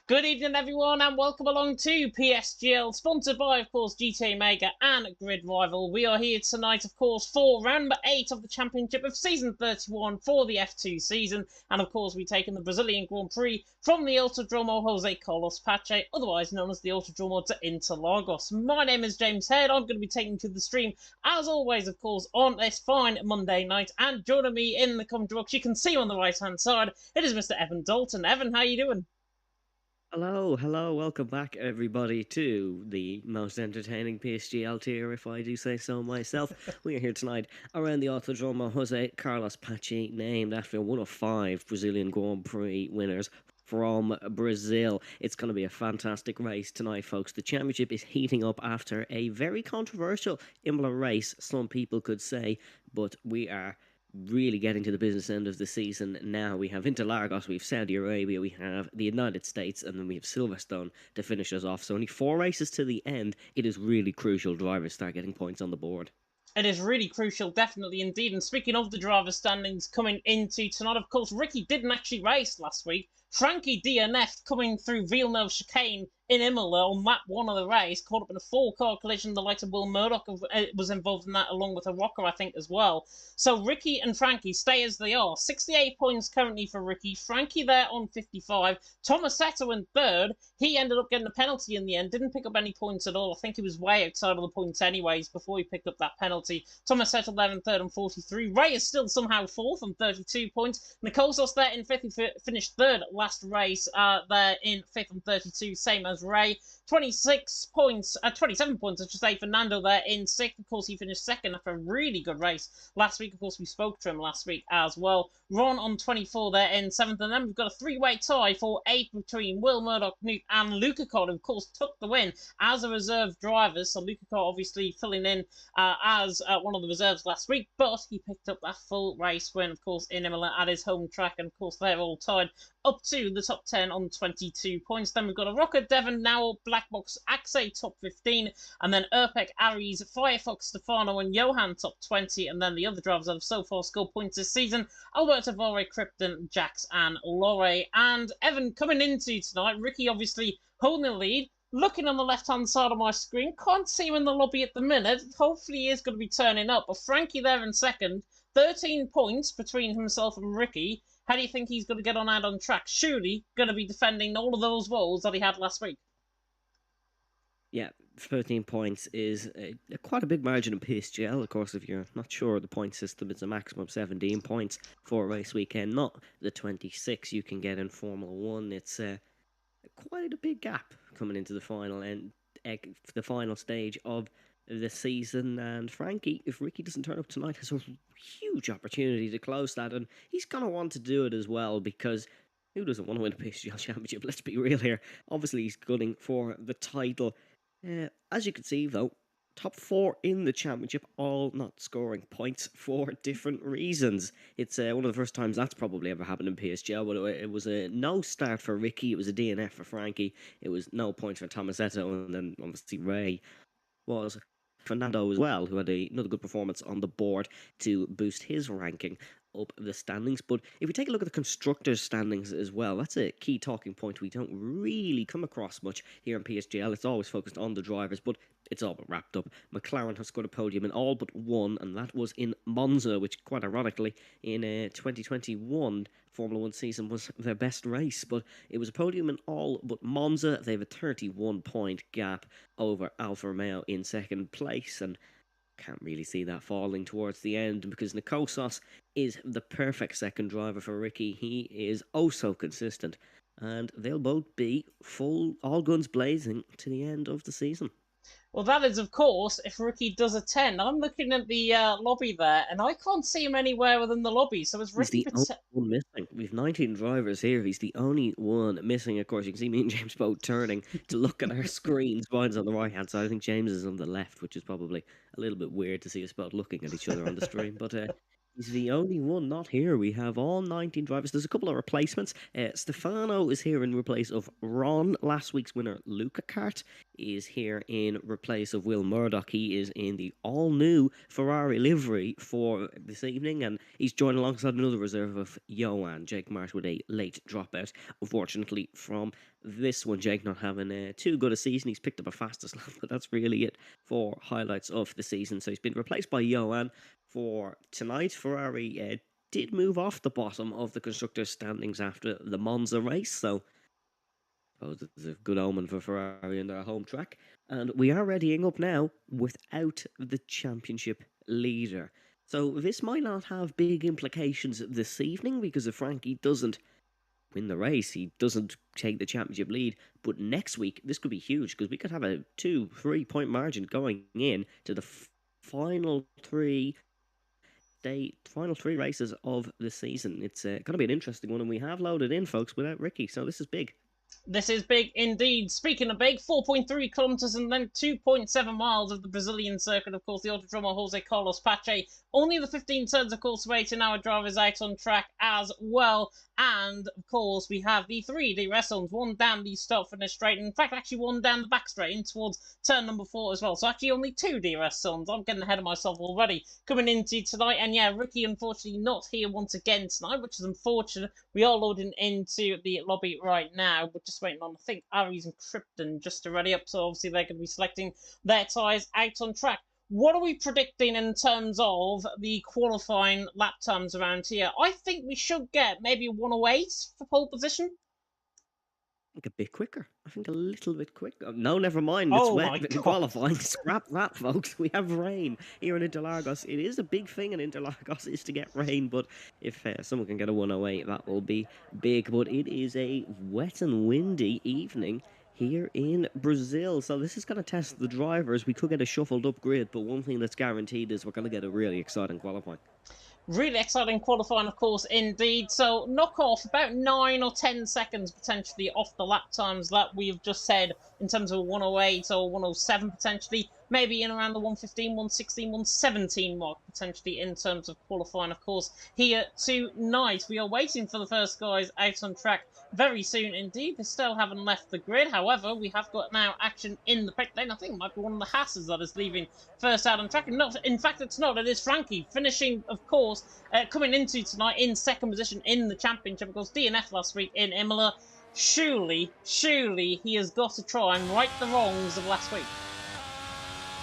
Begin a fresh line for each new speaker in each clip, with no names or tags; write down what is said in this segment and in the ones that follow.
Good evening, everyone, and welcome along to PSGL, sponsored by, of course, GTA Mega and Grid Rival. We are here tonight, of course, for round number 8 of the Championship of Season 31 for the F2 season. And, of course, we've taken the Brazilian Grand Prix from the Autodromo Jose Carlos Pache, otherwise known as the Autodromo de Interlagos. My name is James Head. I'm going to be taking you to the stream, as always, of course, on this fine Monday night. And joining me in the commentary box, you can see on the right-hand side, it is Mr. Evan Dalton. Evan, how you doing?
Hello, welcome back everybody to the most entertaining PSGL tier, if I do say so myself. We are here tonight around the Autodromo Jose Carlos Pache, named after one of 5 Brazilian Grand Prix winners from Brazil. It's going to be a fantastic race tonight, folks. The championship is heating up after a very controversial Imola race, some people could say, but we are really getting to the business end of the season now. We have Interlagos, we have Saudi Arabia, we have the United States, and then we have Silverstone to finish us off. So only 4 races to the end. It is really crucial drivers start getting points on the board.
It is really crucial, definitely indeed. And speaking of the driver standings coming into tonight, of course, Ricky didn't actually race last week. Frankie DNF'd coming through Villeneuve chicane in Imola on lap 1 of the race, caught up in a 4-car collision. The likes of Will Murdoch was involved in that, along with a rocker, I think, as well. So Ricky and Frankie stay as they are. 68 points currently for Ricky. Frankie there on 55. Tomasetto in third. He ended up getting a penalty in the end. Didn't pick up any points at all. I think he was way outside of the points anyways before he picked up that penalty. Tomasetto there in third on 43. Ray is still somehow fourth on 32 points. Nicosos there in fifth. He finished third last race. There in fifth on 32. Same as Ray. 26 points, 27 points, I should say. Fernando there in sixth. Of course, he finished second after a really good race last week. Of course, we spoke to him last week as well. Ron on 24 there in seventh. And then we've got a 3-way tie for 8th between Will Murdoch, Knut, and Luca Card, who, of course, took the win as a reserve driver. So Luca Card obviously filling in as one of the reserves last week, but he picked up that full race win, of course, in Imola at his home track. And, of course, they're all tied up to the top 10 on 22 points. Then we've got a Rocker, Devon, Now, Blackbox, Axe top 15, and then Urpek, Aries, Firefox, Stefano, and Johan top 20, and then the other drivers that have so far scored points this season: Alberto Vore, Krypton, Jax, and Lore. And Evan, coming into tonight, Ricky obviously holding the lead. Looking on the left-hand side of my screen, can't see him in the lobby at the minute. Hopefully he is going to be turning up. But Frankie there in second, 13 points between himself and Ricky. How do you think he's going to get out on track? Surely going to be defending all of those roles that he had last week.
Yeah, 13 points is quite a big margin in PSGL. Of course, if you're not sure of the point system, it's a maximum of 17 points for a race weekend, not the 26 you can get in Formula 1. It's quite a big gap coming into the final and the final stage of the season. And Frankie, if Ricky doesn't turn up tonight, has a huge opportunity to close that, and he's going to want to do it as well, because who doesn't want to win a PSGL championship? Let's be real here. Obviously, he's gunning for the title. As you can see, though, top 4 in the championship, all not scoring points for different reasons. It's one of the first times that's probably ever happened in PSGL, but it was a no start for Ricky, it was a DNF for Frankie, it was no points for Tomasetto, and then obviously Ray was Fernando as well, who had another good performance on the board to boost his ranking up the standings. But if we take a look at the constructors' standings as well, that's a key talking point we don't really come across much here in PSGL. It's always focused on the drivers, but it's all but wrapped up. McLaren has scored a podium in all but one, and that was in Monza, which, quite ironically, in 2021 Formula 1 season was their best race, but it was a podium in all but Monza. They have a 31-point gap over Alfa Romeo in second place, and can't really see that falling towards the end, because Nicosos is the perfect second driver for Ricky. He is oh so consistent, and they'll both be full, all guns blazing to the end of the season.
Well, that is, of course, if Ricky does attend. I'm looking at the lobby there, and I can't see him anywhere within the lobby. So is
He's
Ricky...
the only one missing. We've 19 drivers here. He's the only one missing. Of course, you can see me and James both turning to look at our screens. Mine's on the right-hand side. I think James is on the left, which is probably a little bit weird to see us both looking at each other on the stream. But He's the only one not here. We have all 19 drivers. There's a couple of replacements. Stefano is here in replace of Ron. Last week's winner, Luca Kart, is here in replace of Will Murdoch. He is in the all-new Ferrari livery for this evening, and he's joined alongside another reserve of Johan. Jake Marsh with a late dropout, unfortunately, from this one. Jake not having too good a season. He's picked up a fastest lap, but that's really it for highlights of the season. So he's been replaced by Johan for tonight. Ferrari did move off the bottom of the constructors' standings after the Monza race, so I suppose it's a good omen for Ferrari in their home track. And we are readying up now without the championship leader. So this might not have big implications this evening, because if Frankie doesn't win the race, he doesn't take the championship lead. But next week, this could be huge, because we could have a 2-3 point margin going in to the final three races of the season. It's going to be an interesting one, and we have loaded in, folks, without Ricky, so this is big.
This is big indeed. Speaking of big, 4.3 kilometres and then 2.7 miles of the Brazilian circuit. Of course, the Autodromo Jose Carlos Pache. Only the 15 turns, of course, waiting our drivers out on track as well. And, of course, we have the 3 DRS zones. One down the start-finish straight. In fact, actually one down the back straight in towards turn number 4 as well. So actually only 2 DRS zones. I'm getting ahead of myself already coming into tonight. And yeah, Ricky unfortunately not here once again tonight, which is unfortunate. We are loading into the lobby right now. We're just waiting on, I think, Aries and Krypton just to ready up. So obviously they're going to be selecting their tyres out on track. What are we predicting in terms of the qualifying lap times around here? I think we should get maybe 108 for pole position.
I think a bit quicker. I think a little bit quicker. No, never mind. It's wet in qualifying. Scrap that, folks. We have rain here in Interlagos. It is a big thing in Interlagos is to get rain, but if someone can get a 108, that will be big. But it is a wet and windy evening here in Brazil. So this is going to test the drivers. We could get a shuffled up grid, but one thing that's guaranteed is we're going to get a really exciting qualifying.
Really exciting qualifying, of course, indeed. So knock off about 9 or 10 seconds potentially off the lap times that we've just said in terms of 108 or 107 potentially. Maybe in around the 115, 116, 117 mark potentially in terms of qualifying, of course, here tonight. We are waiting for the first guys out on track very soon indeed. They still haven't left the grid. However, we have got now action in the pit lane. I think it might be one of the Hasses that is leaving first out on track. Not, in fact, it's not. It is Frankie finishing, of course, coming into tonight in second position in the championship. Of course, DNF last week in Imola. Surely he has got to try and right the wrongs of last week.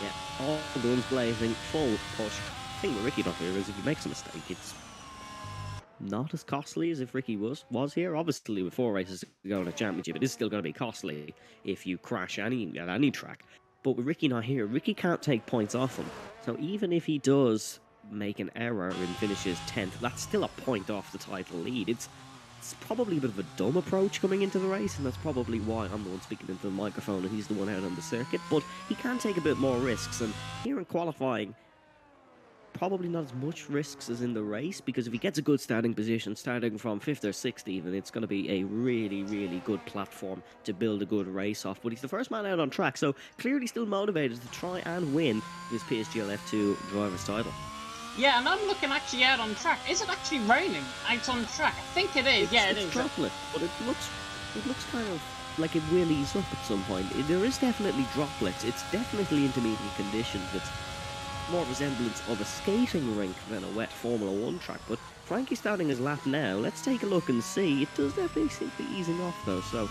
Yeah, all guns blazing, full push. The thing with Ricky not here is if he makes a mistake, it's not as costly as if Ricky was here. Obviously, with 4 races to go in a championship, it is still going to be costly if you crash at any track. But with Ricky not here, Ricky can't take points off him. So even if he does make an error and finishes 10th, that's still a point off the title lead. It's probably a bit of a dumb approach coming into the race, and that's probably why I'm the one speaking into the microphone and he's the one out on the circuit. But he can take a bit more risks, and here in qualifying, probably not as much risks as in the race, because if he gets a good starting position, starting from 5th or 6th even, it's going to be a really good platform to build a good race off. But he's the first man out on track, so clearly still motivated to try and win this PSGL F2 driver's title.
Yeah, and I'm looking actually out on track. Is it actually raining out on track? I think it is. Yeah, it is.
It's droplet, but it looks kind of like it will ease up at some point. There is definitely droplets. It's definitely intermediate conditions. It's more resemblance of a skating rink than a wet Formula 1 track. But Frankie's starting his lap now. Let's take a look and see. It does definitely seem to be easing off though, so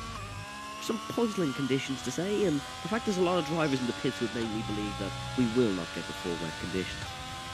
some puzzling conditions to say, and the fact there's a lot of drivers in the pits would make me believe that we will not get the full wet conditions.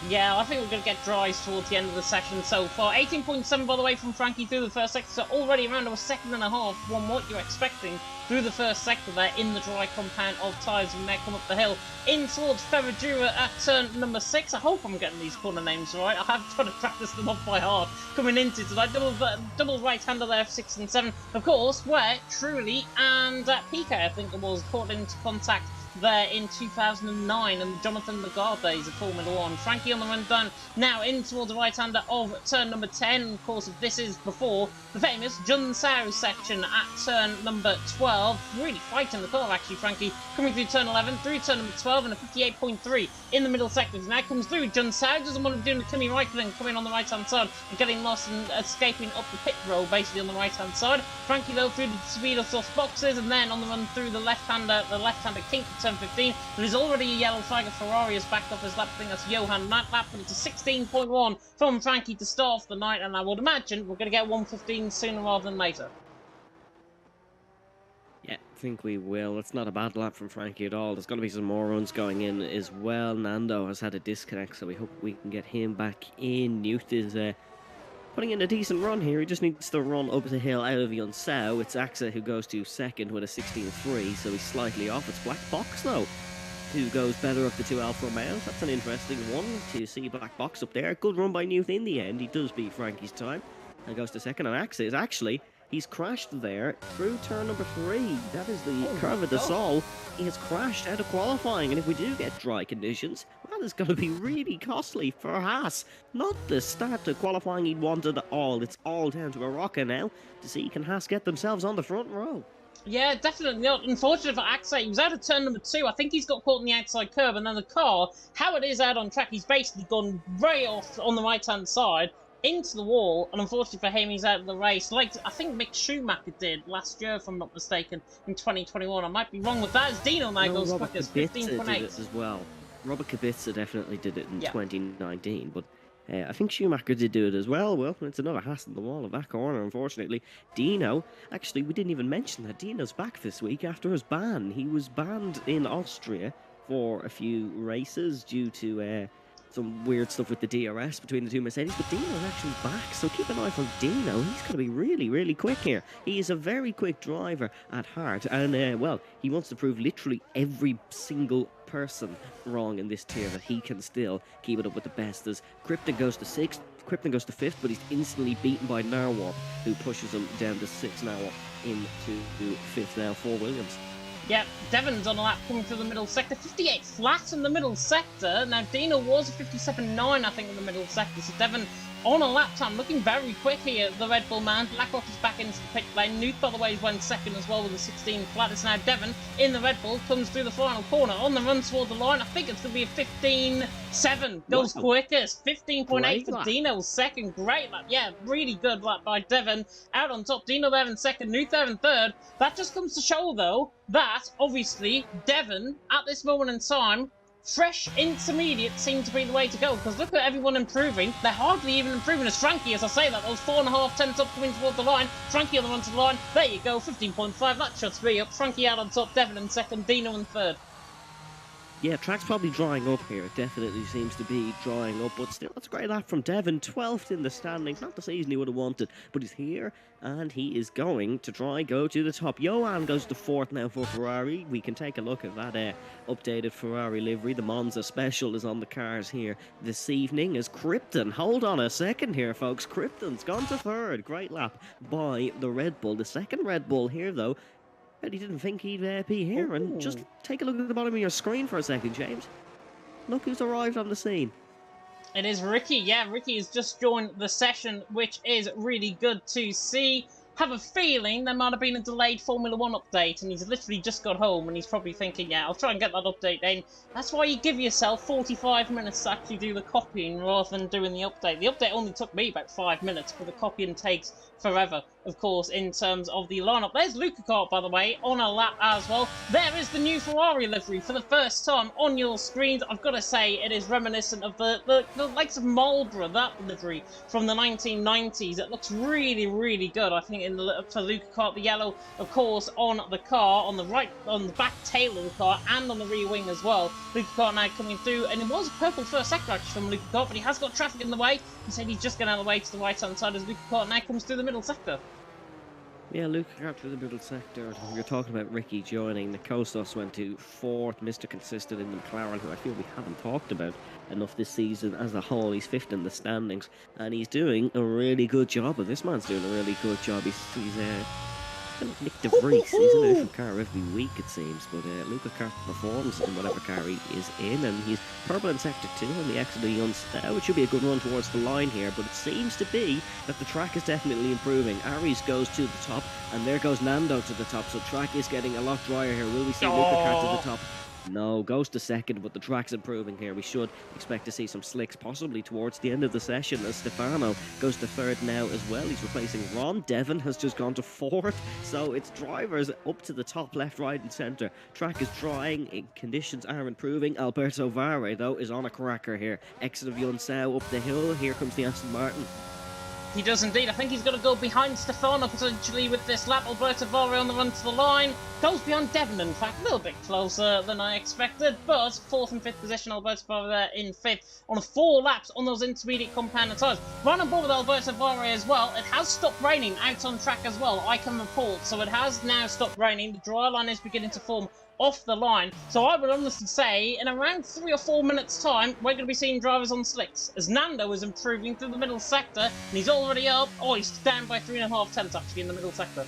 Yeah, I think we're going to get dries towards the end of the session so far. 18.7 by the way from Frankie through the first sector, so already around a second and a half from what you're expecting through the first sector there in the dry compound of tyres. We may come up the hill in towards Ferradura at turn number 6. I hope I'm getting these corner names right. I have tried to practice them off by heart coming into tonight. Double right-hander there for 6 and 7. Of course, where Truly and PK, I think it was, caught into contact there in 2009 and the Jonathan Lagarde days of Formula One. Frankie on the run down now in towards the right-hander of turn number 10. Of course, this is before the famous Junsao section at turn number 12. Really fighting the car, actually, Frankie, coming through turn 11, through turn number 12, and a 58.3 in the middle sector. Now comes through Junsao, doesn't want to be doing the Kimi Raikkonen coming on the right-hand side and getting lost and escaping up the pit road, basically on the right-hand side. Frankie, though, through the speed of soft boxes, and then on the run through the left-hander kink at turn 15. There is already a yellow flag of Ferrari has backed off his lap. I think that's Johan that lap, but it's a 16.1 from Frankie to start off the night, and I would imagine we're going to get 1:15 sooner rather than later.
Yeah, I think we will. It's not a bad lap from Frankie at all. There's going to be some more runs going in as well. Nando has had a disconnect, so we hope we can get him back in. Newt is putting in a decent run here. He just needs to run up the hill out of Yunsao. It's Axa who goes to second with a 16.3, so he's slightly off. It's Black Box, though, who goes better of the two Alfa Romeos. That's an interesting one to see Black Box up there. Good run by Newt in the end. He does beat Frankie's time and goes to second. And Axa is actually... he's crashed there through turn number 3. That is the Curve of the Sol. He has crashed out of qualifying, and if we do get dry conditions, that is going to be really costly for Haas. Not the start to qualifying he'd wanted at all. It's all down to a rocket now to see can Haas get themselves on the front row.
Yeah, definitely not. Unfortunate for Axa, he was out of turn number 2. I think he's got caught in the outside curb, and then the car, how it is out on track, he's basically gone way off on the right-hand side, into the wall, and unfortunately for him, he's out of the race. Like I think Mick Schumacher did last year, if I'm not mistaken, in 2021. I might be wrong with that. As Dino now goes quickest, 15.8
as well. Robert Kubica definitely did it in 2019, but I think Schumacher did do it as well. Well, it's another Haas in the wall of that corner, unfortunately. Dino, actually, we didn't even mention that Dino's back this week after his ban. He was banned in Austria for a few races due to some weird stuff with the DRS between the two Mercedes, but Dino's actually back, so keep an eye for Dino. He's going to be really, really quick here. He is a very quick driver at heart, and, well, he wants to prove literally every single person wrong in this tier that he can still keep it up with the best. As Krypton goes to 6th, Krypton goes to 5th, but he's instantly beaten by Narwarp, who pushes him down to 6th now, into 5th now for Williams.
Yeah, Devon's on a lap coming through the middle sector. 58 flat in the middle sector. Now, Dino was a 57.9, I think, in the middle sector. So Devon on a lap time, looking very quick here, the Red Bull man. Blackrock is back into the pit lane. Newt, by the way, went second as well with a 16 flat. It's now Devon in the Red Bull, comes through the final corner on the run toward the line. I think it's going to be a 15.7. Goes quickest. 15.8 for Dino, second. Great lap. Yeah, really good lap by Devon. Out on top, Dino there in second, Newt there in third. That just comes to show, though, that, obviously, Devon, at this moment in time, fresh intermediate seem to be the way to go, because look at everyone improving. They're hardly even improving as Frankie, as I say that. Those 4.5 tenths up coming toward the line. Frankie on the run to the line. There you go, 15.5. That shuts me up. Frankie out on top, Devon in second, Dino in third.
Yeah, track's probably drying up here. It definitely seems to be drying up, but still, that's a great lap from Devon. 12th in the standings. Not the season he would have wanted, but he's here, and he is going to try go to the top. Johan goes to 4th now for Ferrari. We can take a look at that updated Ferrari livery. The Monza Special is on the cars here this evening as Krypton. Hold on a second here, folks. Krypton's gone to 3rd. Great lap by the Red Bull. The second Red Bull here, though, and he didn't think he'd be here. And just take a look at the bottom of your screen for a second, James. Look who's arrived on the scene.
It is Ricky. Yeah, Ricky has just joined the session, which is really good to see. Have a feeling there might have been a delayed Formula 1 update, and he's literally just got home, and he's probably thinking, yeah, I'll try and get that update in. That's why you give yourself 45 minutes to actually do the copying rather than doing the update. The update only took me about 5 minutes, but the copying takes forever, of course, in terms of the lineup. There's Luca Kart, by the way, on a lap as well. There is the new Ferrari livery for the first time on your screens. I've got to say, it is reminiscent of the likes of Marlboro, that livery from the 1990s. It looks really, really good, I think, for Luca Kart. The yellow, of course, on the car, on the right, on the back tail of the car, and on the rear wing as well. Luca Kart now coming through, and it was a purple first sector actually from Luca Kart, but he has got traffic in the way. He said he's just going out of the way to the right-hand side as Luca Kart now comes through the middle sector.
Yeah, Luca Kart through the middle sector. You're talking about Ricky joining. The Kostos went to 4th. Mr. Consistent in the McLaren, who I feel we haven't talked about enough this season as a whole. He's 5th in the standings, and he's doing a really good job. This man's doing a really good job. He's Nick De Vries, he's in a different car every week it seems, but Luca Carter performs in whatever car he is in, and he's purple in sector 2 on the exit of Youngstown. It should be a good run towards the line here, but it seems to be that the track is definitely improving. Aries goes to the top, and there goes Nando to the top, so track is getting a lot drier here. Will we see Luca Carter to the top? No, goes to second, but the track's improving here. We should expect to see some slicks possibly towards the end of the session as Stefano goes to third now as well. He's replacing Ron. Devon has just gone to fourth. So it's drivers up to the top, left, right and centre. Track is drying, conditions are improving. Alberto Vare, though, is on a cracker here. Exit of Yunsao up the hill. Here comes the Aston Martin.
He does indeed. I think he's going to go behind Stefano potentially with this lap. Alberto Vare on the run to the line. Goes beyond Devon, in fact, a little bit closer than I expected. But 4th and 5th position, Alberto Vare there in 5th on 4 laps on those intermediate compounder tyres. Right on board with Alberto Vare as well. It has stopped raining out on track as well, I can report. So it has now stopped raining. The dry line is beginning to form off the line. So I would honestly say in around 3 or 4 minutes time we're going to be seeing drivers on slicks as Nando is improving through the middle sector and he's already up. Oh, he's down by 3.5 tenths actually in the middle sector.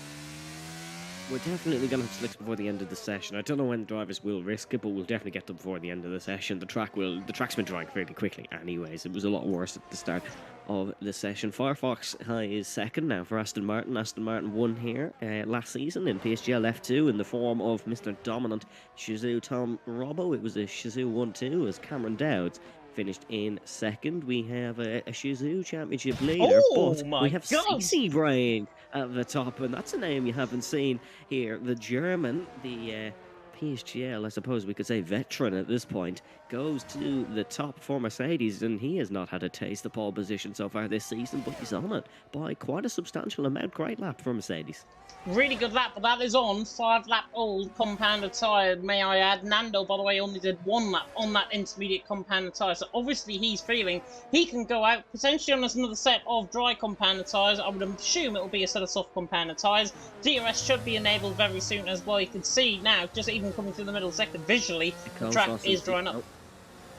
We're definitely going to have slicks before the end of the session. I don't know when the drivers will risk it, but we'll definitely get them before the end of the session. The track's been drying fairly quickly anyways. It was a lot worse at the start of the session. Firefox is second now for Aston Martin. Aston Martin won here last season in PSGL F2 in the form of Mr. Dominant Shizou Tom Robbo. It was a Shizou 1-2 as Cameron Dowds finished in second. We have a Shizou Championship leader, but we have CC Brain at the top, and that's a name you haven't seen here. The German, the PSGL, I suppose we could say veteran at this point, goes to the top for Mercedes, and he has not had a taste of pole position so far this season, but he's on it by quite a substantial amount. Great lap for Mercedes.
Really good lap, but that is on 5-lap-old compounder tyre, may I add. Nando, by the way, only did 1 lap on that intermediate compounder tyre, so obviously he's feeling he can go out potentially on another set of dry compounder tyres. I would assume it will be a set of soft compounder tyres. DRS should be enabled very soon as well. You can see now, just even coming through the middle sector, visually, the track is drying up.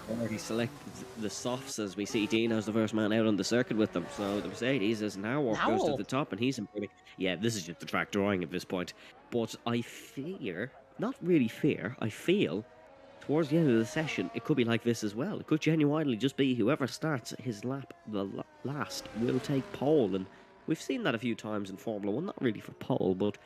Already selected the softs as we see. Dino's the first man out on the circuit with them. So the Mercedes as now goes to the top and he's improving. Yeah, this is just the track drawing at this point. But I fear, not really fear, I feel towards the end of the session it could be like this as well. It could genuinely just be whoever starts his lap the last will take pole. And we've seen that a few times in Formula 1, not really for pole, but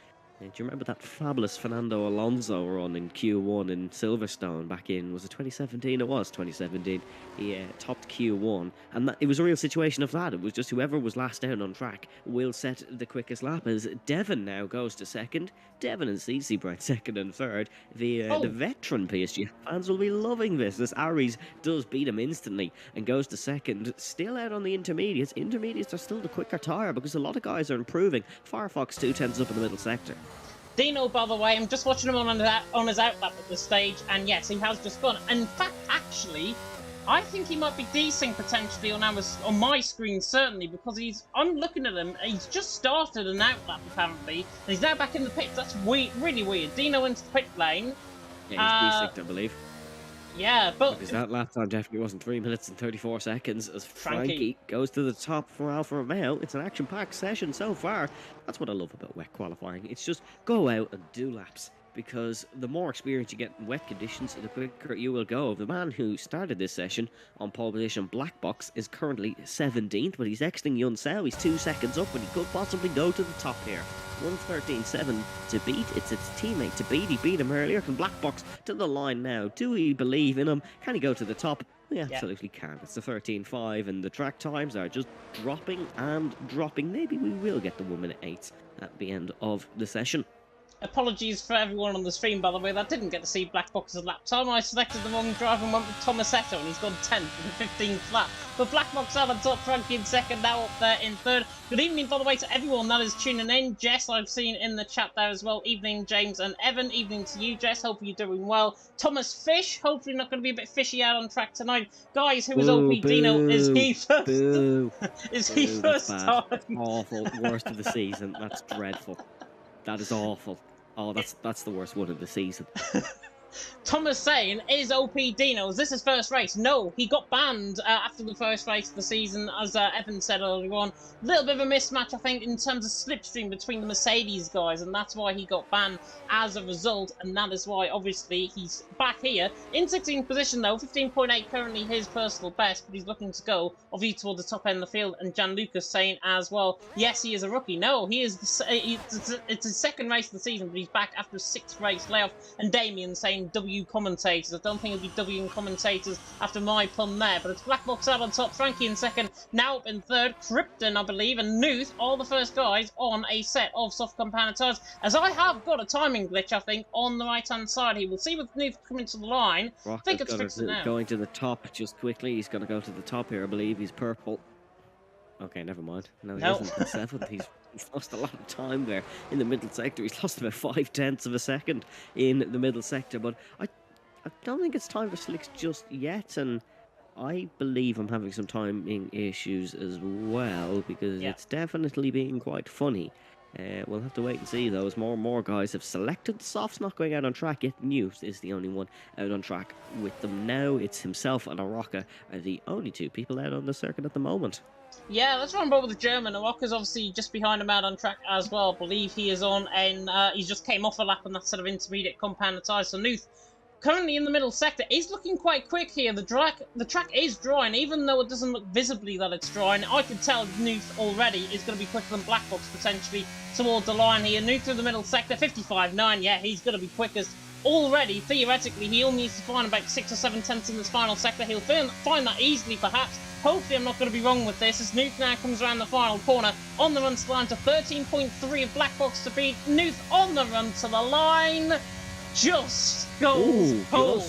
do you remember that fabulous Fernando Alonso run in Q1 in Silverstone back in, was it 2017? It was 2017. He topped Q1, and it was a real situation of that. It was just whoever was last down on track will set the quickest lap, as Devon now goes to second. Devon and CC Bright second and third. The veteran PSG fans will be loving this, as Aries does beat him instantly and goes to second. Still out on the intermediates. Intermediates are still the quicker tyre because a lot of guys are improving. Firefox 2 tenths up in the middle sector.
Dino, by the way, I'm just watching him on his outlap at this stage, and yes, he has just gone. In fact, actually, I think he might be desync potentially on my screen, certainly, because I'm looking at him, he's just started an outlap, apparently, and he's now back in the pits. That's really weird. Dino into the pit lane.
Yeah, he's desynced, I believe.
Yeah, but
because that lap time definitely wasn't 3 minutes and 34 seconds as Frankie goes to the top for Alfa Romeo. It's an action-packed session so far. That's what I love about wet qualifying. It's just go out and do laps, because the more experience you get in wet conditions, the quicker you will go. The man who started this session on pole position, Black Box, is currently 17th, but he's exiting Yunsao. He's 2 seconds up, and he could possibly go to the top here. 1:13.7 to beat. It's its teammate to beat. He beat him earlier. Can Black Box to the line now? Do we believe in him? Can he go to the top? We absolutely can. It's the 13.5, and the track times are just dropping and dropping. Maybe we will get the 1 minute 8 at the end of the session.
Apologies for everyone on the stream, by the way, that didn't get to see Black Box's lap time. I selected the wrong driver and went with Tomasetto, and he's gone 10th in the 15th lap. But Black Box out on top, Frankie in second, now up there in third. Good evening, by the way, to everyone that is tuning in. Jess, I've seen in the chat there as well. Evening, James and Evan. Evening to you, Jess. Hope you're doing well. Thomas Fish, hopefully not going to be a bit fishy out on track tonight. Guys, who is OP Dino? Is he first? Is he first time?
Awful. Worst of the season. That's dreadful. That is awful. Oh, that's the worst one of the season.
Thomas saying, is OP Dino, is this his first race? No, he got banned after the first race of the season, as Evan said earlier on. A little bit of a mismatch, I think, in terms of slipstream between the Mercedes guys, and that's why he got banned as a result, and that is why, obviously, he's back here. In 16th position, though, 15.8 currently his personal best, but he's looking to go, obviously, toward the top end of the field, and Jan Lucas saying as well, yes, he is a rookie. No, he is. It's his second race of the season, but he's back after a 6-race layoff, and Damien saying W commentators. I don't think it'll be W in commentators after my pun there, but it's Black Box out on top, Frankie in second, now up in third, Krypton, I believe, and Nuth, all the first guys on a set of soft compound tires, as I have got a timing glitch, I think, on the right-hand side here. We'll see with Nuth coming to the line. I think it's fixed now.
Going to the top just quickly. He's going to go to the top here, I believe. He's purple. Okay, never mind. No, he isn't in seventh. He's lost a lot of time there in the middle sector. He's lost about 0.5 of a second in the middle sector, but I don't think it's time for slicks just yet, and I believe I'm having some timing issues as well, because it's definitely being quite funny. We'll have to wait and see, though, as more and more guys have selected softs not going out on track, yet Newt is the only one out on track with them now. It's himself and Araka are the only two people out on the circuit at the moment.
Yeah, let's run both with the German. Araka's obviously just behind him out on track as well. I believe he is on, and he just came off a lap on that sort of intermediate compound tire. So Nuth, currently in the middle sector, is looking quite quick here. The track is drying, even though it doesn't look visibly that it's drying. I can tell Nuth already is going to be quicker than Black Box potentially towards the line here. Nuth through the middle sector, 55.9. Yeah, he's going to be quickest. Already, theoretically, he only needs to find about 6 or 7 tenths in this final sector. He'll find that easily, perhaps. Hopefully, I'm not going to be wrong with this, as Nuth now comes around the final corner on the run to the line to 13.3 of Black Box to beat. Nuth on the run to the line. Just goes home.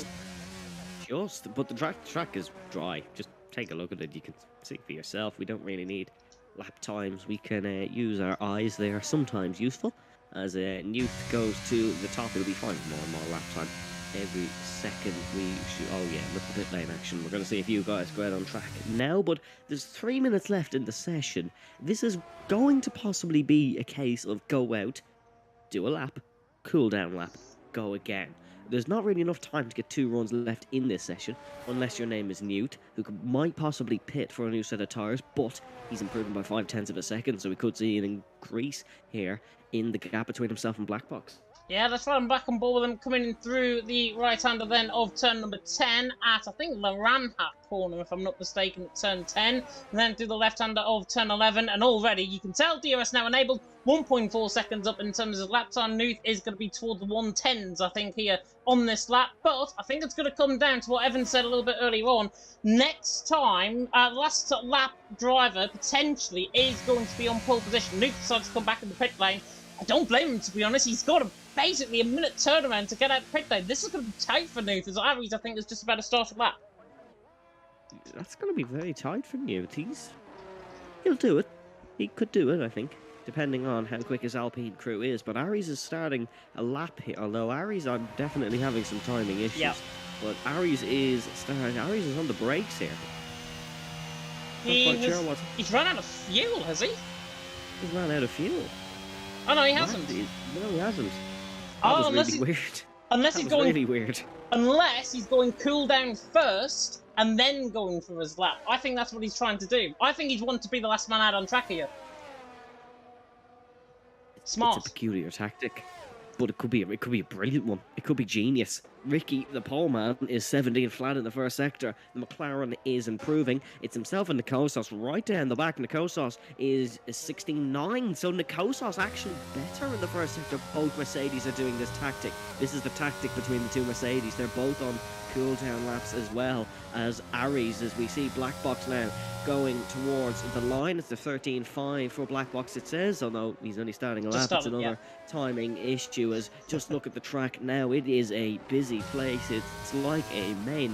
But the track is dry. Just take a look at it. You can see for yourself. We don't really need lap times. We can use our eyes. They are sometimes useful. As Newt goes to the top, it'll be fine more and more lap time every second we shoot. Oh yeah, look at pit lane action. We're going to see a few guys go out on track now, but there's 3 minutes left in the session. This is going to possibly be a case of go out, do a lap, cool down lap, go again. There's not really enough time to get 2 runs left in this session, unless your name is Newt, who might possibly pit for a new set of tyres, but he's improving by 0.5 of a second, so we could see an increase here in the gap between himself and Black Box.
Yeah, let's run back on board with them coming in through the right-hander then of turn number 10 at, I think, the Ramhat corner, if I'm not mistaken, at turn 10. And then through the left-hander of turn 11. And already, you can tell DRS now enabled. 1.4 seconds up in terms of lap time. Nuth is going to be toward the 110s, I think, here on this lap. But I think it's going to come down to what Evan said a little bit earlier on. Next time, last lap driver potentially is going to be on pole position. Nuth decides to come back in the pit lane. I don't blame him, to be honest. He's got basically a minute turnaround to get out of pit lane. This is going to be tight for Nuth, as Aries, I think, is just about to start a lap.
That's going to be very tight for Nuth. He'll do it. He could do it, I think, depending on how quick his Alpine crew is. But Aries is starting a lap here, although Aries, I'm definitely having some timing issues.
Yep.
But Aries is on the brakes here.
He's run out of fuel, has he?
He's run out of fuel.
Oh, no, he hasn't.
No, he hasn't.
That
was really weird.
Unless he's going
really weird.
Unless he's going cool down first and then going for his lap. I think that's what he's trying to do. I think he's wanting to be the last man out on track here. Smart.
It's a peculiar tactic, but it could be a brilliant one. It could be genius. Ricky, the pole man, is 17 flat in the first sector. The McLaren is improving. It's himself and Nikosos right down the back. Nikosos is 16.9, so Nikosos actually better in the first sector. Both Mercedes are doing this tactic. This is the tactic between the two Mercedes. They're both on cool down laps as well as Aries, as we see Black Box now going towards the line. It's the 13.5 for Black Box, it says, although he's only starting a lap. It's another timing issue. As just look at the track now, it is a busy place. It's like a main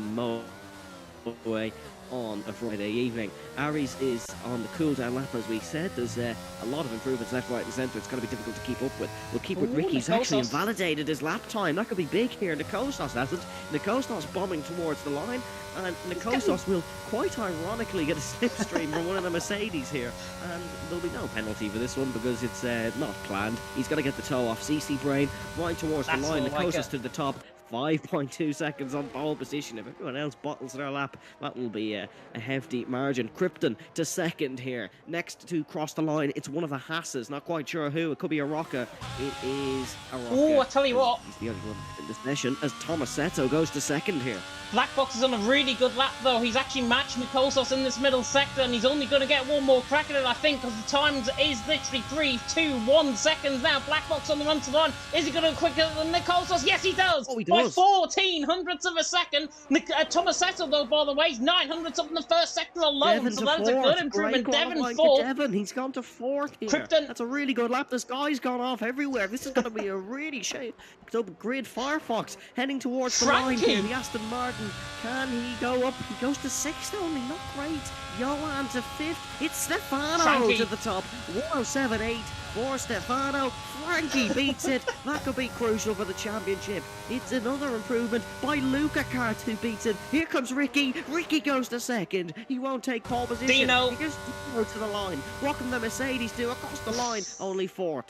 motorway on a Friday evening. Aries is on the cool down lap, as we said. There's a lot of improvements left, right and centre. It's going to be difficult to keep up with. We'll keep with Ricky's actually invalidated his lap time. That could be big here. Nikosos hasn't. Nikosos bombing towards the line, and Nikosos will quite ironically get a slipstream from one of the Mercedes here, and there'll be no penalty for this one because it's not planned. He's got to get the toe off. CC Brain right towards the line. Nikosos to the top. 5.2 seconds on pole position. If everyone else bottles their lap, that'll be a hefty margin. Krypton to second here. Next to cross the line, it's one of the Hasses. Not quite sure who. It could be a Rocca. It is a Rocca.
Oh, I tell you what.
He's the only one in the session as Tomasetto goes to second here.
Black Box is on a really good lap, though. He's actually matched Mikosos in this middle sector, and he's only going to get one more crack at it, I think, because the time is literally 3, 2, 1 seconds now. Black Box on the run to the line. Is he going to quicker than Mikosos? Yes, he does!
Oh, he
By
does.
14 hundredths of a second. Tomasetto, though, by the way, is 9 hundredths up in the first sector alone,
Devon
so that's a good improvement. Devon
fourth.
4th.
Devon, he's gone to 4th here.
Krypton.
That's a really good lap. This guy's gone off everywhere. This is going to be a really shaped up grid. Firefox heading towards the line here. The Aston Martin, can he go up? He goes to 6th only, not great. Johan to 5th. It's Stefano
Frankie
to the top. 107.8 for Stefano. Frankie beats it. That could be crucial for the championship. It's another improvement by Luca Kart, who beats it. Here comes Ricky. Ricky goes to 2nd. He won't take pole position.
Dino.
He goes Dino to the line. Rocking the Mercedes do across the line. Only 4th.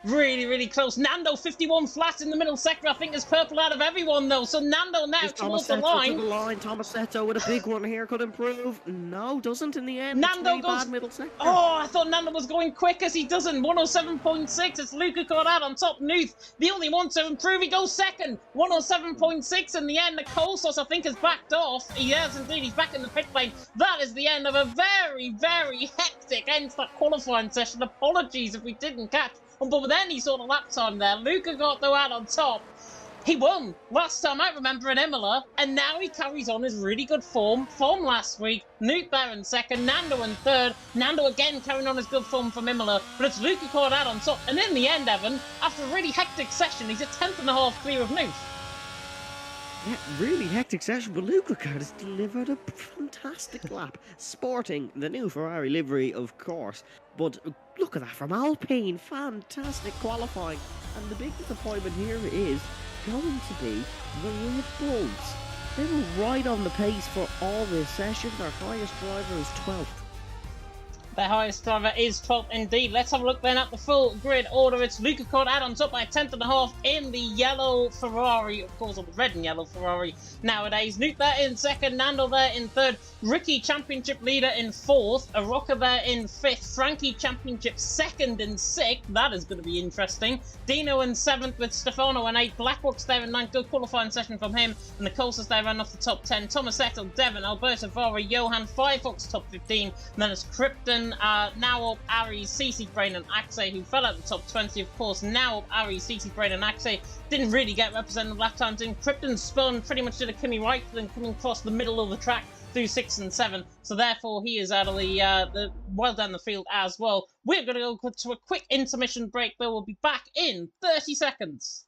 Really, really close. Nando 51 flat in the middle sector, I think, is purple out of everyone, though. So Nando now towards the line.
Tomasetto with a big one here could improve. No, doesn't in the end.
Nando
really
goes.
Bad middle sector.
Oh, I thought Nando was going quick as he doesn't. 107.6. It's Luca Cordat on top. Nuth, the only one to improve. He goes 2nd. 107.6 in the end. The Kosos, I think, has backed off. He has indeed. He's back in the pit lane. That is the end of a very, very hectic end to that qualifying session. Apologies if we didn't catch. But with any sort of lap time there, Luca got though out on top. He won last time I remember in Imola, and now he carries on his really good form from last week. Newt there in 2nd, Nando in 3rd. Nando again carrying on his good form from Imola, but it's Luca Cordat on top. And in the end, Evan, after a really hectic session, he's a 10th and a half clear of Newt.
Yeah, really hectic session, but Luca Kart has delivered a fantastic lap, sporting the new Ferrari livery, of course. But look at that from Alpine, fantastic qualifying. And the big disappointment here is going to be the Red Bulls. They were right on the pace for all this session. Their highest driver is 12th.
Their highest driver is 12th indeed. Let's have a look then at the full grid order. It's Luca Cordat on top by a 10th and a half in the yellow Ferrari, of course, or the red and yellow Ferrari nowadays. Newt there in 2nd, Nando there in 3rd, Ricky championship leader in 4th, Arocca there in 5th, Frankie championship 2nd in 6th. That is going to be interesting. Dino in 7th with Stefano in 8th, Blackbox there in 9th, good qualifying session from him, and the Colsas there ran off the top 10. Tomasetto, Devon, Alberto Vara, Johan, Firefox top 15, and then it's Krypton, now up Ari, CC Brain and Axe, who fell out the top 20, of course. Now up Ari, CC Brain and Axe didn't really get representative lap times in. Krypton spun, pretty much did a Kimi right, then coming across the middle of the track through 6 and 7, so therefore he is out of the well down the field as well. We're going to go to a quick intermission break, though. We'll be back in 30 seconds.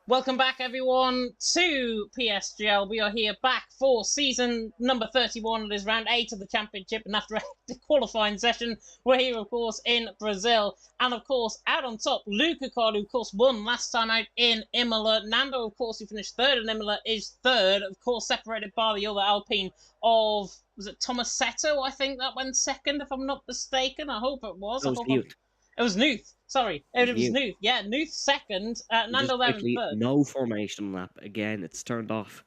Welcome back, everyone, to PSGL. We are here back for season number 31. It is round 8 of the championship, and after the qualifying session, we're here, of course, in Brazil. And, of course, out on top, Luca Kart, who, of course, won last time out in Imola. Nando, of course, who finished 3rd in Imola, is 3rd, of course, separated by the other Alpine of, was it Tomasetto? I think that went 2nd, if I'm not mistaken. I hope it was. It was Nuth. Sorry, it was Nuth. Yeah, Nuth 2nd. Nando there in 3rd.
No formation lap. Again, it's turned off.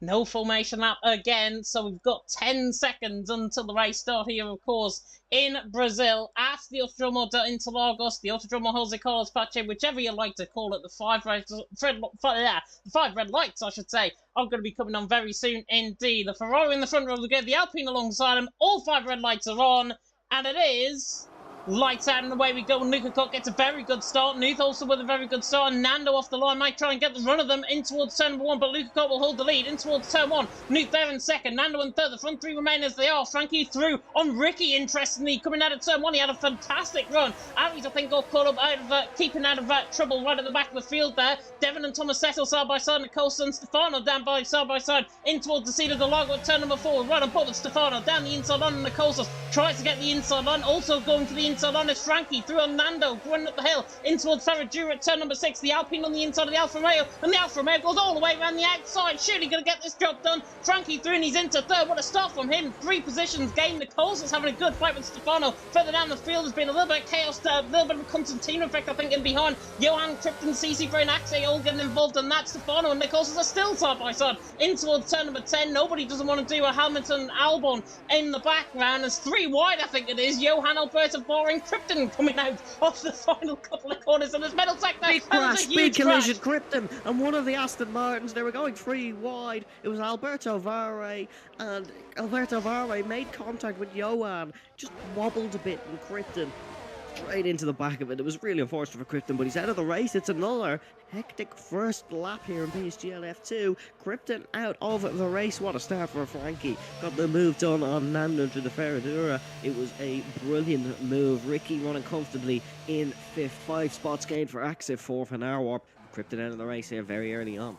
No formation lap again. So we've got 10 seconds until the race start here, of course, in Brazil at the Autodromo de Interlagos, the Autodromo Jose Carlos Pache, whichever you like to call it. The five red lights, I should say, are going to be coming on very soon indeed. The Ferrari in the front row, the Alpine alongside them. All 5 red lights are on, and it is Lights out and away we go. Lukaku gets a very good start. Nuth also with a very good start. And Nando off the line might try and get the run of them in towards turn number 1, but Lukaku will hold the lead in towards turn 1. Nuth there in second. Nando in third. The front three remain as they are. Frankie through on Ricky, interestingly, coming out of turn 1. He had a fantastic run. Aries, I think, got caught up out of keeping out of trouble right at the back of the field there. Devon and Thomas Settle side by side. Nicosa and Stefano down by side in towards the seat of the log at turn number 4. Right on board with Stefano down the inside on. Nicosa tries to get the inside line. Also going for the inside line is Frankie through on Nando, running up the hill in towards Ferragura at turn number 6. The Alpine on the inside of the Alfa Romeo, and the Alfa Romeo goes all the way around the outside. Surely going to get this job done. Frankie through and he's into third. What a start from him. 3 positions gained. Nicosa's having a good fight with Stefano. Further down the field has been a little bit of chaos, a little bit of a Constantino effect, I think, in behind. Johan, Krypton, CC, Brain, Axe all getting involved in that. Stefano and Nicosa are still side by side in towards turn number 10. Nobody doesn't want to do a Hamilton Albon in the background. There's 3 wide, I think it is. Johan, Alberto, Boring, Krypton coming out of the final couple of corners, and there's metal tech there.
Big crash, big collision, Krypton, and one of the Aston Martins, they were going 3 wide. It was Alberto Vare, and Alberto Vare made contact with Johan, just wobbled a bit, and Krypton straight into the back of it. It was really unfortunate for Krypton, but he's out of the race. It's another hectic first lap here in PSGL F2. Krypton out of the race. What a start for Frankie. Got the move done on Nando to the Ferradura. It was a brilliant move. Ricky running comfortably in 5th. 5 spots gained for Axe, 4th and Airwarp. Krypton out of the race here very early on.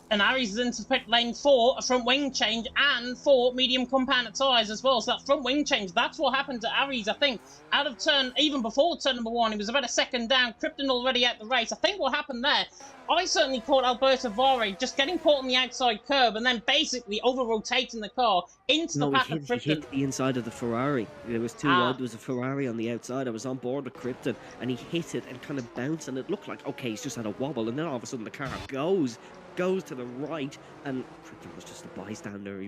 And Aries is into pit lane for a front wing change and for medium compound tyres as well. So that front wing change, that's what happened to Aries, I think. Out of turn, even before turn number 1, he was about a second down. Krypton already out the race. I think what happened there, I certainly caught Alberto Vare just getting caught on the outside curb and then basically over-rotating the car into the path of Krypton.
He hit the inside of the Ferrari. It was too wide. There was a Ferrari on the outside. I was on board with Krypton and he hit it and kind of bounced, and it looked like, okay, he's just had a wobble, and then all of a sudden the car goes to the right, and Krypton was just a bystander.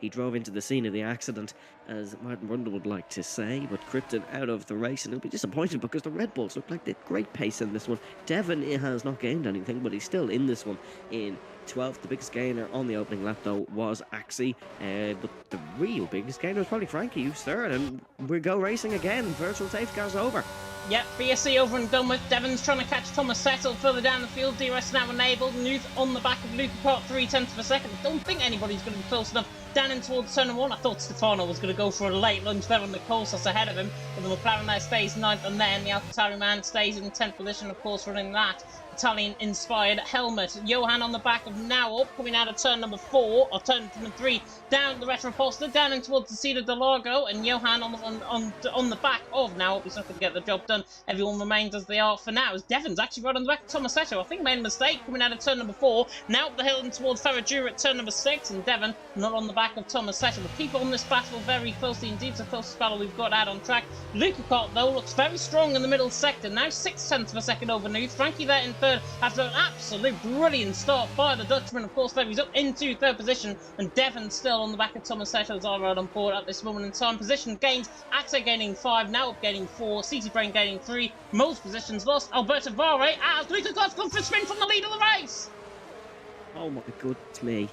He drove into the scene of the accident, as Martin Brundle would like to say, but Krypton out of the race, and he'll be disappointed because the Red Bulls look like they had great pace in this one. Devon has not gained anything, but he's still in this one in 12th. The biggest gainer on the opening lap, though, was Axie, but the real biggest gainer was probably Frankie, who's third, and we go racing again. Virtual safety car's over.
Yep, BSC over and done with. Devon's trying to catch Thomas Settle further down the field. DRS now enabled. Nuth on the back of Lukaku, 3/10 of a second. I don't think anybody's going to be close enough down in towards turn 1. I thought Stefano was going to go for a late lunge there on the course that's ahead of him. But the McLaren there stays 9th, and then the AlphaTauri man stays in 10th position, of course, running that Italian-inspired helmet. Johan on the back of Now Up, coming out of turn number 4, or turn number 3, down the Retroposter, down in towards the seat of Largo, and Johan on the back of Now Up. He's not going to get the job done. Everyone remains as they are for now, as Devon's actually right on the back of Tomasetto. I think made a mistake coming out of turn number 4, now up the hill and towards Ferragura at turn number 6, and Devon not on the back of Tomasetto. We'll keep on this battle very closely indeed. It's the closest battle we've got out on track. Lukaku, though, looks very strong in the middle sector, now 6/10 of a second over Nuth. Frankie there in third after an absolute brilliant start by the Dutchman. Of course, there he's up into 3rd position, and Devon still on the back of Thomas Setto's all right on board at this moment in time. Position gains, Axe gaining 5, now up gaining 4, CC Brain gaining 3, most positions lost. Alberto Vare as Lukaku's gone for a spin from the lead of the race.
Oh my goodness me.